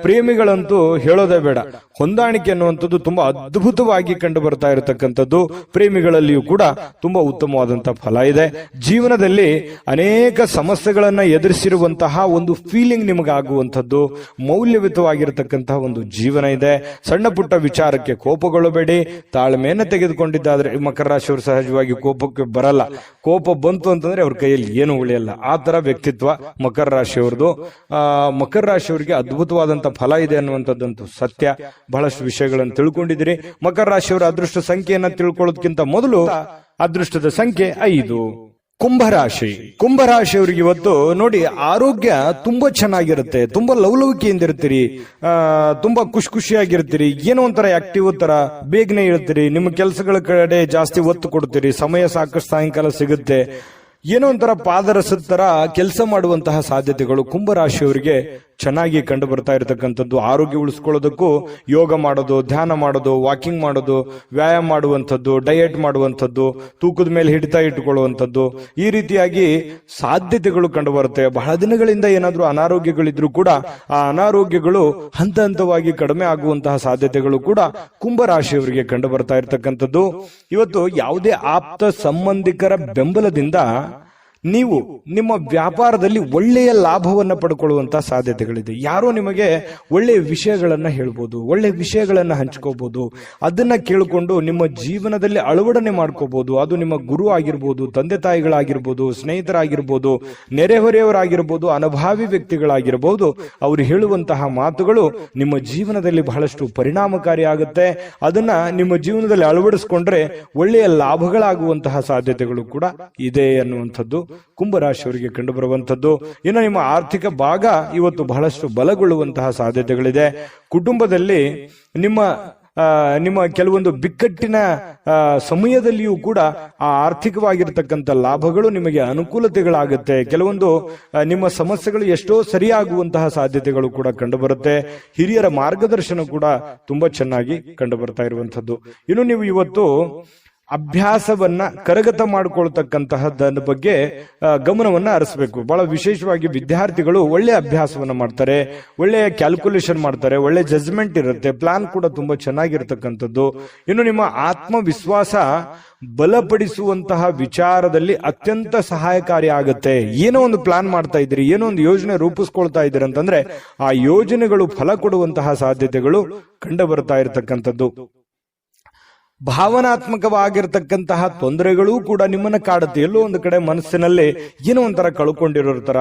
ಪ್ರೇಮಿಗಳಂತೂ ಹೇಳೋದೇ ಬೇಡ, ಹೊಂದಾಣಿಕೆ ಅನ್ನುವಂಥದ್ದು ತುಂಬಾ ಅದ್ಭುತವಾಗಿ ಕಂಡು ಬರ್ತಾ ಇರತಕ್ಕಂಥದ್ದು. ಪ್ರೇಮಿಗಳಲ್ಲಿಯೂ ಕೂಡ ತುಂಬಾ ಉತ್ತಮವಾದಂತಹ ಫಲ ಇದೆ. ಜೀವನದಲ್ಲಿ ಅನೇಕ ಸಮಸ್ಯೆಗಳನ್ನ ಎದುರಿಸಿರುವಂತಹ ಒಂದು ಫೀಲಿಂಗ್ ನಿಮಗಾಗುವಂಥದ್ದು, ಮೌಲ್ಯಯುತವಾಗಿರತಕ್ಕಂತಹ ಒಂದು ಜೀವನ ಇದೆ. ಸಣ್ಣ ಪುಟ್ಟ ವಿಚಾರಕ್ಕೆ ಕೋಪಗೊಳ್ಳಬೇಡಿ, ತಾಳ್ಮೆಯನ್ನು ತೆಗೆದುಕೊಂಡಿದ್ದಾದ್ರೆ ಮಕರ ರಾಶಿಯವರು ಸಹಜವಾಗಿ ಕೋಪಕ್ಕೆ ಬರಲ್ಲ. ಕೋಪ ಬಂತು ಅಂತಂದ್ರೆ ಅವ್ರ ಕೈಯಲ್ಲಿ ಏನು ಉಳಿಯಲ್ಲ. ಆ ತರ ವ್ಯಕ್ತಿತ್ವ ಮಕರ ರಾಶಿಯವರದು. ಮಕರ ರಾಶಿಯವರಿಗೆ ಅದ್ಭುತವಾದಂತಹ ಫಲ ಇದೆ ಅನ್ನುವಂಥದ್ದಂತೂ ಸತ್ಯ. ಬಹಳಷ್ಟು ವಿಷಯಗಳನ್ನು ತಿಳ್ಕೊಂಡಿದ್ದೀರಿ. ಮಕರ ರಾಶಿಯವರ ಅದೃಷ್ಟ ಸಂಖ್ಯೆಯನ್ನ ತಿಳ್ಕೊಳ್ಳೋದಕ್ಕಿಂತ ಮೊದಲು ಅದೃಷ್ಟದ ಸಂಖ್ಯೆ 5. ಕುಂಭರಾಶಿ. ಕುಂಭರಾಶಿಯವರಿಗೆ ಇವತ್ತು ನೋಡಿ, ಆರೋಗ್ಯ ತುಂಬಾ ಚೆನ್ನಾಗಿರುತ್ತೆ, ತುಂಬಾ ಲವಲವಿಕೆಯಿಂದ ಇರ್ತೀರಿ, ತುಂಬಾ ಖುಷಿಯಾಗಿರ್ತೀರಿ, ಏನೋ ಒಂಥರ ಆಕ್ಟಿವ್ ತರ ಬೇಗನೆ ಇರ್ತೀರಿ, ನಿಮ್ಮ ಕೆಲಸಗಳ ಕಡೆ ಜಾಸ್ತಿ ಒತ್ತು ಕೊಡ್ತೀರಿ, ಸಮಯ ಸಾಕಷ್ಟು ಸಾಯಂಕಾಲ ಸಿಗುತ್ತೆ, ಏನೋ ಒಂಥರ ಪಾದರಸದ ತರ ಕೆಲಸ ಮಾಡುವಂತಹ ಸಾಧ್ಯತೆಗಳು ಕುಂಭರಾಶಿಯವರಿಗೆ ಚೆನ್ನಾಗಿ ಕಂಡು ಬರ್ತಾ ಇರತಕ್ಕಂಥದ್ದು. ಆರೋಗ್ಯ ಉಳಿಸ್ಕೊಳ್ಳೋದಕ್ಕೂ ಯೋಗ ಮಾಡೋದು, ಧ್ಯಾನ ಮಾಡೋದು, ವಾಕಿಂಗ್ ಮಾಡೋದು, ವ್ಯಾಯಾಮ ಮಾಡುವಂಥದ್ದು, ಡಯಟ್ ಮಾಡುವಂಥದ್ದು, ತೂಕದ ಮೇಲೆ ಹಿಡಿತ ಇಟ್ಟುಕೊಳ್ಳುವಂಥದ್ದು, ಈ ರೀತಿಯಾಗಿ ಸಾಧ್ಯತೆಗಳು ಕಂಡು ಬರುತ್ತೆ. ಬಹಳ ದಿನಗಳಿಂದ ಏನಾದ್ರೂ ಅನಾರೋಗ್ಯಗಳಿದ್ರು ಕೂಡ ಆ ಅನಾರೋಗ್ಯಗಳು ಹಂತ ಹಂತವಾಗಿ ಕಡಿಮೆ ಆಗುವಂತಹ ಸಾಧ್ಯತೆಗಳು ಕೂಡ ಕುಂಭರಾಶಿಯವರಿಗೆ ಕಂಡು ಬರ್ತಾ ಇರತಕ್ಕಂಥದ್ದು. ಇವತ್ತು ಯಾವುದೇ ಆಪ್ತ ಸಂಬಂಧಿಕರ ಬೆಂಬಲದಿಂದ ನೀವು ನಿಮ್ಮ ವ್ಯಾಪಾರದಲ್ಲಿ ಒಳ್ಳೆಯ ಲಾಭವನ್ನ ಪಡ್ಕೊಳ್ಳುವಂತಹ ಸಾಧ್ಯತೆಗಳಿದೆ. ಯಾರೋ ನಿಮಗೆ ಒಳ್ಳೆಯ ವಿಷಯಗಳನ್ನ ಹೇಳ್ಬೋದು, ಒಳ್ಳೆಯ ವಿಷಯಗಳನ್ನ ಹಂಚ್ಕೋಬಹುದು, ಅದನ್ನ ಕೇಳಿಕೊಂಡು ನಿಮ್ಮ ಜೀವನದಲ್ಲಿ ಅಳವಡನೆ ಮಾಡ್ಕೋಬಹುದು. ಅದು ನಿಮ್ಮ ಗುರು ಆಗಿರ್ಬೋದು, ತಂದೆ ತಾಯಿಗಳಾಗಿರ್ಬೋದು, ಸ್ನೇಹಿತರಾಗಿರ್ಬೋದು, ನೆರೆಹೊರೆಯವರಾಗಿರ್ಬೋದು, ಅನುಭಾವಿ ವ್ಯಕ್ತಿಗಳಾಗಿರ್ಬೋದು. ಅವರು ಹೇಳುವಂತಹ ಮಾತುಗಳು ನಿಮ್ಮ ಜೀವನದಲ್ಲಿ ಬಹಳಷ್ಟು ಪರಿಣಾಮಕಾರಿ ಆಗುತ್ತೆ. ಅದನ್ನ ನಿಮ್ಮ ಜೀವನದಲ್ಲಿ ಅಳವಡಿಸಿಕೊಂಡ್ರೆ ಒಳ್ಳೆಯ ಲಾಭಗಳಾಗುವಂತಹ ಸಾಧ್ಯತೆಗಳು ಕೂಡ ಇದೆ ಅನ್ನುವಂಥದ್ದು ಕುಂಭರಾಶಿಯವರಿಗೆ ಕಂಡು ಬರುವಂತದ್ದು. ಇನ್ನು ನಿಮ್ಮ ಆರ್ಥಿಕ ಭಾಗ ಇವತ್ತು ಬಹಳಷ್ಟು ಬಲಗೊಳ್ಳುವಂತಹ ಸಾಧ್ಯತೆಗಳಿದೆ. ಕುಟುಂಬದಲ್ಲಿ ನಿಮ್ಮ ಕೆಲವೊಂದು ಬಿಕ್ಕಟ್ಟಿನ ಸಮಯದಲ್ಲಿಯೂ ಕೂಡ ಆ ಆರ್ಥಿಕವಾಗಿರ್ತಕ್ಕಂಥ ಲಾಭಗಳು ನಿಮಗೆ ಅನುಕೂಲತೆಗಳಾಗುತ್ತೆ. ಕೆಲವೊಂದು ನಿಮ್ಮ ಸಮಸ್ಯೆಗಳು ಎಷ್ಟೋ ಸರಿಯಾಗುವಂತಹ ಸಾಧ್ಯತೆಗಳು ಕೂಡ ಕಂಡು ಬರುತ್ತೆ. ಹಿರಿಯರ ಮಾರ್ಗದರ್ಶನ ಕೂಡ ತುಂಬಾ ಚೆನ್ನಾಗಿ ಕಂಡು ಬರ್ತಾ ಇರುವಂತದ್ದು. ಇನ್ನು ನೀವು ಇವತ್ತು ಅಭ್ಯಾಸವನ್ನ ಕರಗತ ಮಾಡಿಕೊಳ್ತಕ್ಕಂತಹದ್ದರ ಬಗ್ಗೆ ಗಮನವನ್ನ ಹರಿಸಬೇಕು. ಬಹಳ ವಿಶೇಷವಾಗಿ ವಿದ್ಯಾರ್ಥಿಗಳು ಒಳ್ಳೆ ಅಭ್ಯಾಸವನ್ನ ಮಾಡ್ತಾರೆ, ಒಳ್ಳೆಯ ಕ್ಯಾಲ್ಕುಲೇಷನ್ ಮಾಡ್ತಾರೆ, ಒಳ್ಳೆ ಜಜ್ಮೆಂಟ್ ಇರುತ್ತೆ, ಪ್ಲಾನ್ ಕೂಡ ತುಂಬಾ ಚೆನ್ನಾಗಿರ್ತಕ್ಕಂಥದ್ದು. ಇನ್ನು ನಿಮ್ಮ ಆತ್ಮವಿಶ್ವಾಸ ಬಲಪಡಿಸುವಂತಹ ವಿಚಾರದಲ್ಲಿ ಅತ್ಯಂತ ಸಹಾಯಕಾರಿ ಆಗುತ್ತೆ. ಏನೋ ಒಂದು ಪ್ಲಾನ್ ಮಾಡ್ತಾ ಇದ್ದೀರಿ, ಏನೋ ಒಂದು ಯೋಜನೆ ರೂಪಿಸ್ಕೊಳ್ತಾ ಇದ್ದೀರಿ ಅಂತಂದ್ರೆ ಆ ಯೋಜನೆಗಳು ಫಲ ಕೊಡುವಂತಹ ಸಾಧ್ಯತೆಗಳು ಕಂಡು ಬರ್ತಾ ಇರತಕ್ಕಂಥದ್ದು. ಭಾವನಾತ್ಮಕವಾಗಿರ್ತಕ್ಕಂತಹ ತೊಂದರೆಗಳೂ ಕೂಡ ನಿಮ್ಮನ್ನ ಕಾಡುತ್ತೆ. ಎಲ್ಲೋ ಒಂದು ಕಡೆ ಮನಸ್ಸಿನಲ್ಲಿ ಏನೋ ಒಂಥರ ಕಳ್ಕೊಂಡಿರೋ ತರ,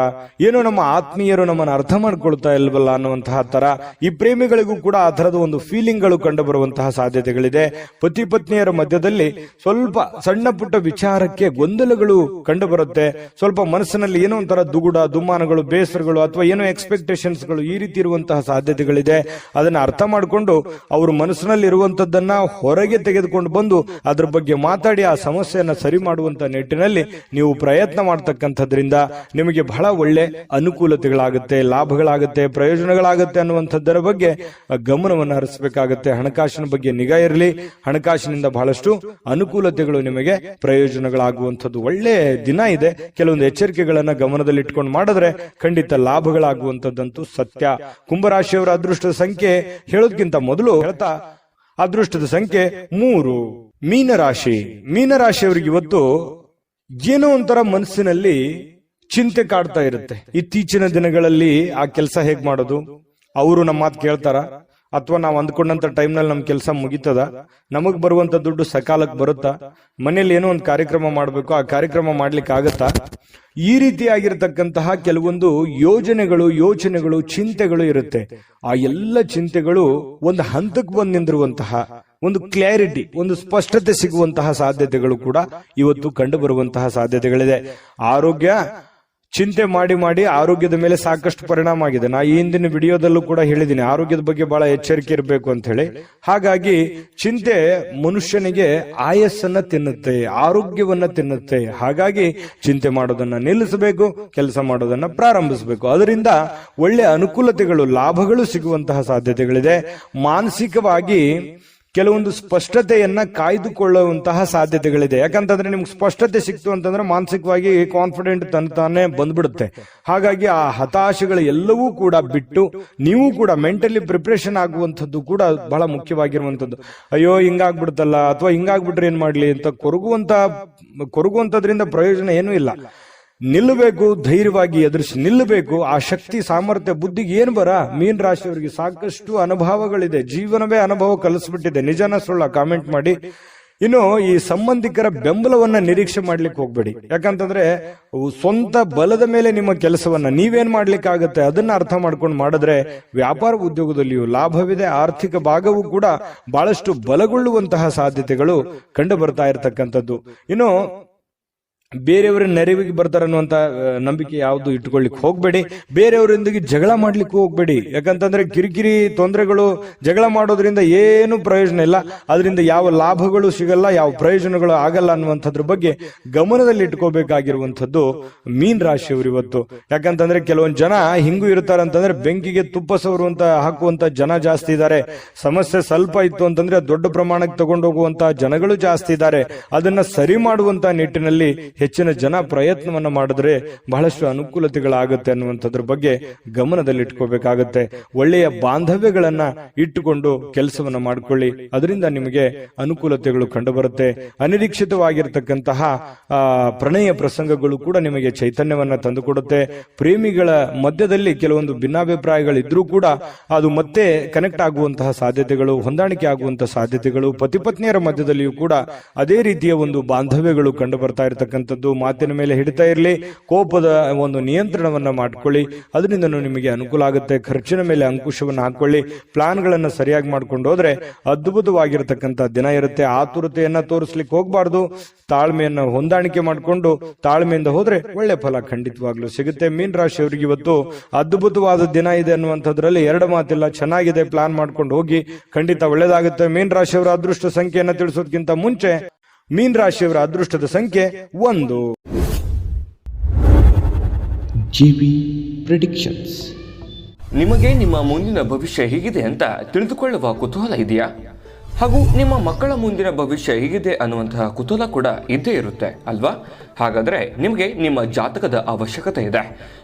ಏನೋ ನಮ್ಮ ಆತ್ಮೀಯರು ನಮ್ಮನ್ನು ಅರ್ಥ ಮಾಡ್ಕೊಳ್ತಾ ಇಲ್ವಲ್ಲ ಅನ್ನುವಂತಹ ತರ, ಈ ಪ್ರೇಮಿಗಳಿಗೂ ಕೂಡ ಆ ತರದ ಒಂದು ಫೀಲಿಂಗ್ಗಳು ಕಂಡು ಬರುವಂತಹ ಸಾಧ್ಯತೆಗಳಿದೆ. ಪತಿ ಪತ್ನಿಯರ ಮಧ್ಯದಲ್ಲಿ ಸ್ವಲ್ಪ ಸಣ್ಣ ಪುಟ್ಟ ವಿಚಾರಕ್ಕೆ ಗೊಂದಲಗಳು ಕಂಡು ಬರುತ್ತೆ. ಸ್ವಲ್ಪ ಮನಸ್ಸಿನಲ್ಲಿ ಏನೋ ಒಂಥರ ದುಗುಡ, ದುಮ್ಮಾನಗಳು, ಬೇಸರಗಳು ಅಥವಾ ಏನೋ ಎಕ್ಸ್ಪೆಕ್ಟೇಷನ್ಸ್ಗಳು ಈ ರೀತಿ ಇರುವಂತಹ ಸಾಧ್ಯತೆಗಳಿದೆ. ಅದನ್ನ ಅರ್ಥ ಮಾಡಿಕೊಂಡು ಅವರು ಮನಸ್ಸಿನಲ್ಲಿ ಇರುವಂತದ್ದನ್ನ ಹೊರಗೆ ತೆಗೆದುಕೊಂಡು ಬಂದು ಅದ್ರ ಬಗ್ಗೆ ಮಾತಾಡಿ ಆ ಸಮಸ್ಯೆಯನ್ನ ಸರಿ ಮಾಡುವಂತ ನಿಟ್ಟಿನಲ್ಲಿ ನೀವು ಪ್ರಯತ್ನ ಮಾಡತಕ್ಕಂಥದ್ರಿಂದ ನಿಮಗೆ ಬಹಳ ಒಳ್ಳೆ ಅನುಕೂಲತೆಗಳಾಗುತ್ತೆ, ಲಾಭಗಳಾಗುತ್ತೆ, ಪ್ರಯೋಜನಗಳಾಗುತ್ತೆ ಅನ್ನುವಂಥದ್ದರ ಬಗ್ಗೆ ಗಮನವನ್ನು ಹರಿಸಬೇಕಾಗುತ್ತೆ. ಹಣಕಾಸಿನ ಬಗ್ಗೆ ನಿಗಾ ಇರಲಿ. ಹಣಕಾಸಿನಿಂದ ಬಹಳಷ್ಟು ಅನುಕೂಲತೆಗಳು ನಿಮಗೆ ಪ್ರಯೋಜನಗಳಾಗುವಂಥದ್ದು ಒಳ್ಳೆ ದಿನ ಇದೆ. ಕೆಲವೊಂದು ಎಚ್ಚರಿಕೆಗಳನ್ನ ಗಮನದಲ್ಲಿ ಇಟ್ಕೊಂಡು ಮಾಡಿದ್ರೆ ಖಂಡಿತ ಲಾಭಗಳಾಗುವಂಥದ್ದಂತೂ ಸತ್ಯ. ಕುಂಭರಾಶಿಯವರ ಅದೃಷ್ಟದ ಸಂಖ್ಯೆ ಹೇಳೋದಕ್ಕಿಂತ ಮೊದಲು ಹೇಳ್ತಾ ಅದೃಷ್ಟದ ಸಂಖ್ಯೆ 3. ಮೀನರಾಶಿ. ಮೀನರಾಶಿಯವರಿಗೆ ಇವತ್ತು ಏನೋ ಒಂಥರ ಮನಸ್ಸಿನಲ್ಲಿ ಚಿಂತೆ ಕಾಡ್ತಾ ಇರುತ್ತೆ. ಇತ್ತೀಚಿನ ದಿನಗಳಲ್ಲಿ ಆ ಕೆಲಸ ಹೇಗ್ ಮಾಡೋದು, ಅವರು ನಮ್ಮ ಮಾತು ಕೇಳ್ತಾರ ಅಥವಾ ನಾವು ಅಂದ್ಕೊಂಡಂತ ಟೈಮ್ನಲ್ಲಿ ನಮ್ ಕೆಲಸ ಮುಗಿತದ, ನಮಗ್ ಬರುವಂತ ದುಡ್ಡು ಸಕಾಲಕ್ಕೆ ಬರುತ್ತಾ, ಮನೇಲಿ ಏನೋ ಒಂದು ಕಾರ್ಯಕ್ರಮ ಮಾಡಬೇಕು, ಆ ಕಾರ್ಯಕ್ರಮ ಮಾಡ್ಲಿಕ್ಕೆ ಆಗತ್ತಾ, ಈ ರೀತಿಯಾಗಿರ್ತಕ್ಕಂತಹ ಕೆಲವೊಂದು ಯೋಚನೆಗಳು, ಚಿಂತೆಗಳು ಇರುತ್ತೆ. ಆ ಎಲ್ಲ ಚಿಂತೆಗಳು ಒಂದು ಹಂತಕ್ಕೆ ಬಂದು ನಿಂದಿರುವಂತಹ ಒಂದು ಕ್ಲಾರಿಟಿ, ಒಂದು ಸ್ಪಷ್ಟತೆ ಸಿಗುವಂತಹ ಸಾಧ್ಯತೆಗಳು ಕೂಡ ಇವತ್ತು ಕಂಡು ಬರುವಂತಹ ಸಾಧ್ಯತೆಗಳಿದೆ. ಆರೋಗ್ಯ ಚಿಂತೆ ಮಾಡಿ ಆರೋಗ್ಯದ ಮೇಲೆ ಸಾಕಷ್ಟು ಪರಿಣಾಮ ಆಗಿದೆ. ನಾ ಈ ಹಿಂದಿನ ವಿಡಿಯೋದಲ್ಲೂ ಕೂಡ ಹೇಳಿದ್ದೀನಿ, ಆರೋಗ್ಯದ ಬಗ್ಗೆ ಬಹಳ ಎಚ್ಚರಿಕೆ ಇರಬೇಕು ಅಂತ ಹೇಳಿ. ಹಾಗಾಗಿ ಚಿಂತೆ ಮನುಷ್ಯನಿಗೆ ಆಯಸ್ಸನ್ನ ತಿನ್ನುತ್ತೆ, ಆರೋಗ್ಯವನ್ನ ತಿನ್ನುತ್ತೆ. ಹಾಗಾಗಿ ಚಿಂತೆ ಮಾಡೋದನ್ನ ನಿಲ್ಲಿಸಬೇಕು, ಕೆಲಸ ಮಾಡೋದನ್ನ ಪ್ರಾರಂಭಿಸಬೇಕು. ಅದರಿಂದ ಒಳ್ಳೆ ಅನುಕೂಲತೆಗಳು, ಲಾಭಗಳು ಸಿಗುವಂತಹ ಸಾಧ್ಯತೆಗಳಿದೆ. ಮಾನಸಿಕವಾಗಿ ಕೆಲವೊಂದು ಸ್ಪಷ್ಟತೆಯನ್ನ ಕಾಯ್ದುಕೊಳ್ಳುವಂತಹ ಸಾಧ್ಯತೆಗಳಿದೆ. ಯಾಕಂತಂದ್ರೆ ನಿಮ್ಗೆ ಸ್ಪಷ್ಟತೆ ಸಿಕ್ತು ಅಂತಂದ್ರೆ ಮಾನಸಿಕವಾಗಿ ಕಾನ್ಫಿಡೆಂಟ್ ತಾನೇ ಬಂದ್ಬಿಡುತ್ತೆ. ಹಾಗಾಗಿ ಆ ಹತಾಶೆಗಳು ಎಲ್ಲವೂ ಕೂಡ ಬಿಟ್ಟು ನೀವು ಕೂಡ ಮೆಂಟಲಿ ಪ್ರಿಪರೇಷನ್ ಆಗುವಂಥದ್ದು ಕೂಡ ಬಹಳ ಮುಖ್ಯವಾಗಿರುವಂಥದ್ದು. ಅಯ್ಯೋ ಹಿಂಗಾಗ್ಬಿಡ್ತಲ್ಲ ಅಥವಾ ಹಿಂಗಾಗ್ಬಿಟ್ರೆ ಏನ್ ಮಾಡ್ಲಿ ಅಂತ ಕೊರಗುವಂತದ್ರಿಂದ ಪ್ರಯೋಜನ ಏನೂ ಇಲ್ಲ. ನಿಲ್ಲಬೇಕು, ಧೈರ್ಯವಾಗಿ ಎದುರಿಸಿ ನಿಲ್ಲಬೇಕು. ಆ ಶಕ್ತಿ, ಸಾಮರ್ಥ್ಯ, ಬುದ್ಧಿಗೆ ಏನ್ ಮೀನ್ ರಾಶಿಯವರಿಗೆ ಸಾಕಷ್ಟು ಅನುಭವಗಳಿದೆ. ಜೀವನವೇ ಅನುಭವ ಕಲಿಸ್ಬಿಟ್ಟಿದೆ. ನಿಜನ ಸುಳ್ಳ ಕಾಮೆಂಟ್ ಮಾಡಿ. ಇನ್ನು ಈ ಸಂಬಂಧಿಕರ ಬೆಂಬಲವನ್ನ ನಿರೀಕ್ಷೆ ಮಾಡ್ಲಿಕ್ಕೆ ಹೋಗ್ಬೇಡಿ. ಯಾಕಂತಂದ್ರೆ ಸ್ವಂತ ಬಲದ ಮೇಲೆ ನಿಮ್ಮ ಕೆಲಸವನ್ನ ನೀವೇನ್ ಮಾಡ್ಲಿಕ್ಕಾಗತ್ತೆ ಅದನ್ನ ಅರ್ಥ ಮಾಡ್ಕೊಂಡು ಮಾಡಿದ್ರೆ ವ್ಯಾಪಾರ ಉದ್ಯೋಗದಲ್ಲಿಯೂ ಲಾಭವಿದೆ. ಆರ್ಥಿಕ ಭಾಗವೂ ಕೂಡ ಬಹಳಷ್ಟು ಬಲಗೊಳ್ಳುವಂತಹ ಸಾಧ್ಯತೆಗಳು ಕಂಡು ಬರ್ತಾ ಇರತಕ್ಕಂಥದ್ದು. ಇನ್ನು ಬೇರೆಯವರ ನೆರವಿಗೆ ಬರ್ತಾರನ್ನುವಂತ ನಂಬಿಕೆ ಯಾವುದು ಇಟ್ಕೊಳ್ಳಿಕ್ ಹೋಗ್ಬೇಡಿ. ಬೇರೆಯವರೊಂದಿಗೆ ಜಗಳ ಮಾಡ್ಲಿಕ್ಕೂ ಹೋಗ್ಬೇಡಿ. ಯಾಕಂತಂದ್ರೆ ಕಿರಿಕಿರಿ ತೊಂದರೆಗಳು, ಜಗಳ ಮಾಡೋದ್ರಿಂದ ಏನು ಪ್ರಯೋಜನ ಇಲ್ಲ. ಅದರಿಂದ ಯಾವ ಲಾಭಗಳು ಸಿಗಲ್ಲ, ಯಾವ ಪ್ರಯೋಜನಗಳು ಆಗಲ್ಲ ಅನ್ನುವಂಥದ್ರ ಬಗ್ಗೆ ಗಮನದಲ್ಲಿ ಇಟ್ಕೋಬೇಕಾಗಿರುವಂಥದ್ದು ಮೀನ್ ರಾಶಿಯವರು ಇವತ್ತು. ಯಾಕಂತಂದ್ರೆ ಕೆಲವೊಂದು ಜನ ಹಿಂಗೂ ಇರ್ತಾರಂತಂದ್ರೆ ಬೆಂಕಿಗೆ ತುಪ್ಪ ಸವರುವಂತ ಹಾಕುವಂತ ಜನ ಜಾಸ್ತಿ ಇದ್ದಾರೆ. ಸಮಸ್ಯೆ ಸ್ವಲ್ಪ ಇತ್ತು ಅಂತಂದ್ರೆ ದೊಡ್ಡ ಪ್ರಮಾಣಕ್ಕೆ ತಗೊಂಡು ಹೋಗುವಂತ ಜನಗಳು ಜಾಸ್ತಿ ಇದ್ದಾರೆ. ಅದನ್ನ ಸರಿ ಮಾಡುವಂತ ನಿಟ್ಟಿನಲ್ಲಿ ಹೆಚ್ಚಿನ ಜನ ಪ್ರಯತ್ನವನ್ನ ಮಾಡಿದ್ರೆ ಬಹಳಷ್ಟು ಅನುಕೂಲತೆಗಳಾಗುತ್ತೆ ಅನ್ನುವಂಥದ್ರ ಬಗ್ಗೆ ಗಮನದಲ್ಲಿ ಇಟ್ಕೋಬೇಕಾಗತ್ತೆ. ಒಳ್ಳೆಯ ಬಾಂಧವ್ಯಗಳನ್ನ ಇಟ್ಟುಕೊಂಡು ಕೆಲಸವನ್ನ ಮಾಡ್ಕೊಳ್ಳಿ. ಅದರಿಂದ ನಿಮಗೆ ಅನುಕೂಲತೆಗಳು ಕಂಡುಬರುತ್ತೆ. ಅನಿರೀಕ್ಷಿತವಾಗಿರ್ತಕ್ಕಂತಹ ಪ್ರಣಯ ಪ್ರಸಂಗಗಳು ಕೂಡ ನಿಮಗೆ ಚೈತನ್ಯವನ್ನ ತಂದುಕೊಡುತ್ತೆ. ಪ್ರೇಮಿಗಳ ಮಧ್ಯದಲ್ಲಿ ಕೆಲವೊಂದು ಭಿನ್ನಾಭಿಪ್ರಾಯಗಳಿದ್ರೂ ಕೂಡ ಅದು ಮತ್ತೆ ಕನೆಕ್ಟ್ ಆಗುವಂತಹ ಸಾಧ್ಯತೆಗಳು, ಹೊಂದಾಣಿಕೆ ಆಗುವಂತಹ ಸಾಧ್ಯತೆಗಳು, ಪತಿ ಪತ್ನಿಯರ ಮಧ್ಯದಲ್ಲಿಯೂ ಕೂಡ ಅದೇ ರೀತಿಯ ಒಂದು ಬಾಂಧವ್ಯಗಳು ಕಂಡು ಬರ್ತಾ ಇರತಕ್ಕಂಥ ಮಾತಿನ ಮೇಲೆ ಹಿಡಿತಾ ಇರಲಿ. ಕೋಪದ ಒಂದು ನಿಯಂತ್ರಣವನ್ನ ಮಾಡ್ಕೊಳ್ಳಿ. ಅದರಿಂದ ನಿಮಗೆ ಅನುಕೂಲ ಆಗುತ್ತೆ. ಖರ್ಚಿನ ಮೇಲೆ ಅಂಕುಶವನ್ನು ಹಾಕೊಳ್ಳಿ. ಪ್ಲಾನ್ ಗಳನ್ನ ಸರಿಯಾಗಿ ಮಾಡ್ಕೊಂಡು ಹೋದ್ರೆ ಅದ್ಭುತವಾಗಿರತಕ್ಕಂತ ದಿನ ಇರುತ್ತೆ. ಆತುರತೆಯನ್ನ ತೋರಿಸ್ಲಿಕ್ಕೆ ಹೋಗ್ಬಾರ್ದು. ತಾಳ್ಮೆಯನ್ನ ಹೊಂದಾಣಿಕೆ ಮಾಡಿಕೊಂಡು ತಾಳ್ಮೆಯಿಂದ ಹೋದ್ರೆ ಒಳ್ಳೆ ಫಲ ಖಂಡಿತವಾಗ್ಲೂ ಸಿಗುತ್ತೆ. ಮೀನ್ ರಾಶಿಯವರಿಗೆ ಇವತ್ತು ಅದ್ಭುತವಾದ ದಿನ ಇದೆ ಅನ್ನುವಂಥದ್ರಲ್ಲಿ ಎರಡು ಮಾತಿಲ್ಲ. ಚೆನ್ನಾಗಿದೆ, ಪ್ಲಾನ್ ಮಾಡ್ಕೊಂಡು ಹೋಗಿ, ಖಂಡಿತ ಒಳ್ಳೇದಾಗುತ್ತೆ. ಮೀನ್ ರಾಶಿಯವರ ಅದೃಷ್ಟ ಸಂಖ್ಯೆಯನ್ನ ತಿಳಿಸೋದಕ್ಕಿಂತ ಮುಂಚೆ ಮೀನ್ ರಾಶಿಯವರ ಅದೃಷ್ಟದ ಸಂಖ್ಯೆ 1. GB predictions. ನಿಮಗೆ ನಿಮ್ಮ ಮುಂದಿನ ಭವಿಷ್ಯ ಹೇಗಿದೆ ಅಂತ ತಿಳಿದುಕೊಳ್ಳುವ ಕುತೂಹಲ ಇದೆಯಾ? ಹಾಗೂ ನಿಮ್ಮ ಮಕ್ಕಳ ಮುಂದಿನ ಭವಿಷ್ಯ ಹೇಗಿದೆ ಅನ್ನುವಂತಹ ಕುತೂಹಲ ಕೂಡ ಇದ್ದೇ ಇರುತ್ತೆ ಅಲ್ವಾ? ಹಾಗಾದರೆ ನಿಮಗೆ ನಿಮ್ಮ ಜಾತಕದ ಅವಶ್ಯಕತೆ ಇದೆ.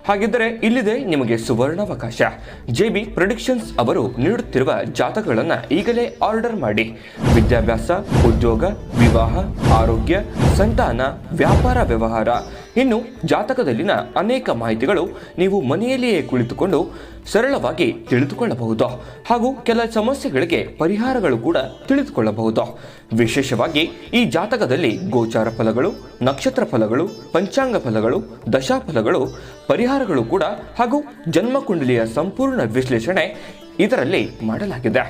ಹಾಗಿದ್ದರೆ ಇಲ್ಲಿದೆ ನಿಮಗೆ ಸುವರ್ಣಾವಕಾಶ. JB ಪ್ರೆಡಿಕ್ಷನ್ಸ್ ಅವರು ನೀಡುತ್ತಿರುವ ಜಾತಕಗಳನ್ನು ಈಗಲೇ ಆರ್ಡರ್ ಮಾಡಿ. ವಿದ್ಯಾಭ್ಯಾಸ, ಉದ್ಯೋಗ, ವಿವಾಹ, ಆರೋಗ್ಯ, ಸಂತಾನ, ವ್ಯಾಪಾರ ವ್ಯವಹಾರ, ಇನ್ನು ಜಾತಕದಲ್ಲಿನ ಅನೇಕ ಮಾಹಿತಿಗಳು ನೀವು ಮನೆಯಲ್ಲಿಯೇ ಕುಳಿತುಕೊಂಡು ಸರಳವಾಗಿ ತಿಳಿದುಕೊಳ್ಳಬಹುದು. ಹಾಗೂ ಕೆಲ ಸಮಸ್ಯೆಗಳಿಗೆ ಪರಿಹಾರಗಳು ಕೂಡ ತಿಳಿದುಕೊಳ್ಳಬಹುದು. ವಿಶೇಷವಾಗಿ ಈ ಜಾತಕದಲ್ಲಿ ಗೋಚಾರ ಫಲಗಳು, ನಕ್ಷತ್ರ ಫಲಗಳು, ಪಂಚಾಂಗ ಫಲಗಳು, ದಶಾಫಲಗಳು, ಪರಿಹಾರಗಳು ಕೂಡ ಹಾಗೂ ಜನ್ಮಕುಂಡಲಿಯ ಸಂಪೂರ್ಣ ವಿಶ್ಲೇಷಣೆ ಇದರಲ್ಲಿ ಮಾಡಲಾಗಿದೆ.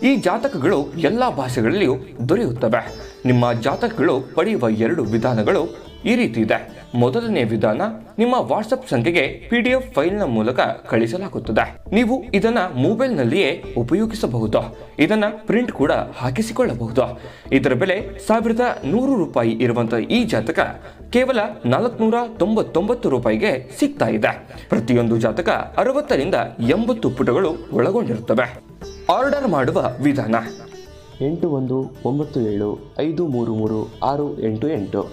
ಈ ಜಾತಕಗಳು ಎಲ್ಲ ಭಾಷೆಗಳಲ್ಲಿಯೂ ದೊರೆಯುತ್ತವೆ. ನಿಮ್ಮ ಜಾತಕಗಳು ಪಡೆಯುವ 2 ವಿಧಾನಗಳು ಈ ರೀತಿ ಇದೆ. ಮೊದಲನೇ ವಿಧಾನ, ನಿಮ್ಮ ವಾಟ್ಸಪ್ ಸಂಖ್ಯೆಗೆ PDF ಫೈಲ್ನ ಮೂಲಕ ಕಳಿಸಲಾಗುತ್ತದೆ. ನೀವು ಇದನ್ನ ಮೊಬೈಲ್ನಲ್ಲಿಯೇ ಉಪಯೋಗಿಸಬಹುದು. ಇದನ್ನ ಪ್ರಿಂಟ್ ಕೂಡ ಹಾಕಿಸಿಕೊಳ್ಳಬಹುದು. ಇದರ ಬೆಲೆ 1100 ರೂಪಾಯಿ ಇರುವಂತಹ ಈ ಜಾತಕ ಕೇವಲ 499 ರೂಪಾಯಿಗೆ ಸಿಗ್ತಾ ಇದೆ. ಪ್ರತಿಯೊಂದು ಜಾತಕ 60 ರಿಂದ 80 ಪುಟಗಳು ಒಳಗೊಂಡಿರುತ್ತವೆ. ಆರ್ಡರ್ ಮಾಡುವ ವಿಧಾನ: 8197533688.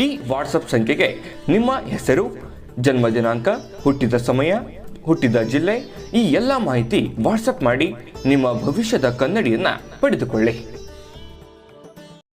ಈ ವಾಟ್ಸಪ್ ಸಂಖ್ಯೆಗೆ ನಿಮ್ಮ ಹೆಸರು, ಜನ್ಮ ದಿನಾಂಕ, ಹುಟ್ಟಿದ ಸಮಯ, ಹುಟ್ಟಿದ ಜಿಲ್ಲೆ, ಈ ಎಲ್ಲ ಮಾಹಿತಿ ವಾಟ್ಸಪ್ ಮಾಡಿ ನಿಮ್ಮ ಭವಿಷ್ಯದ ಕನ್ನಡಿಯನ್ನ ಪಡೆದುಕೊಳ್ಳಿ.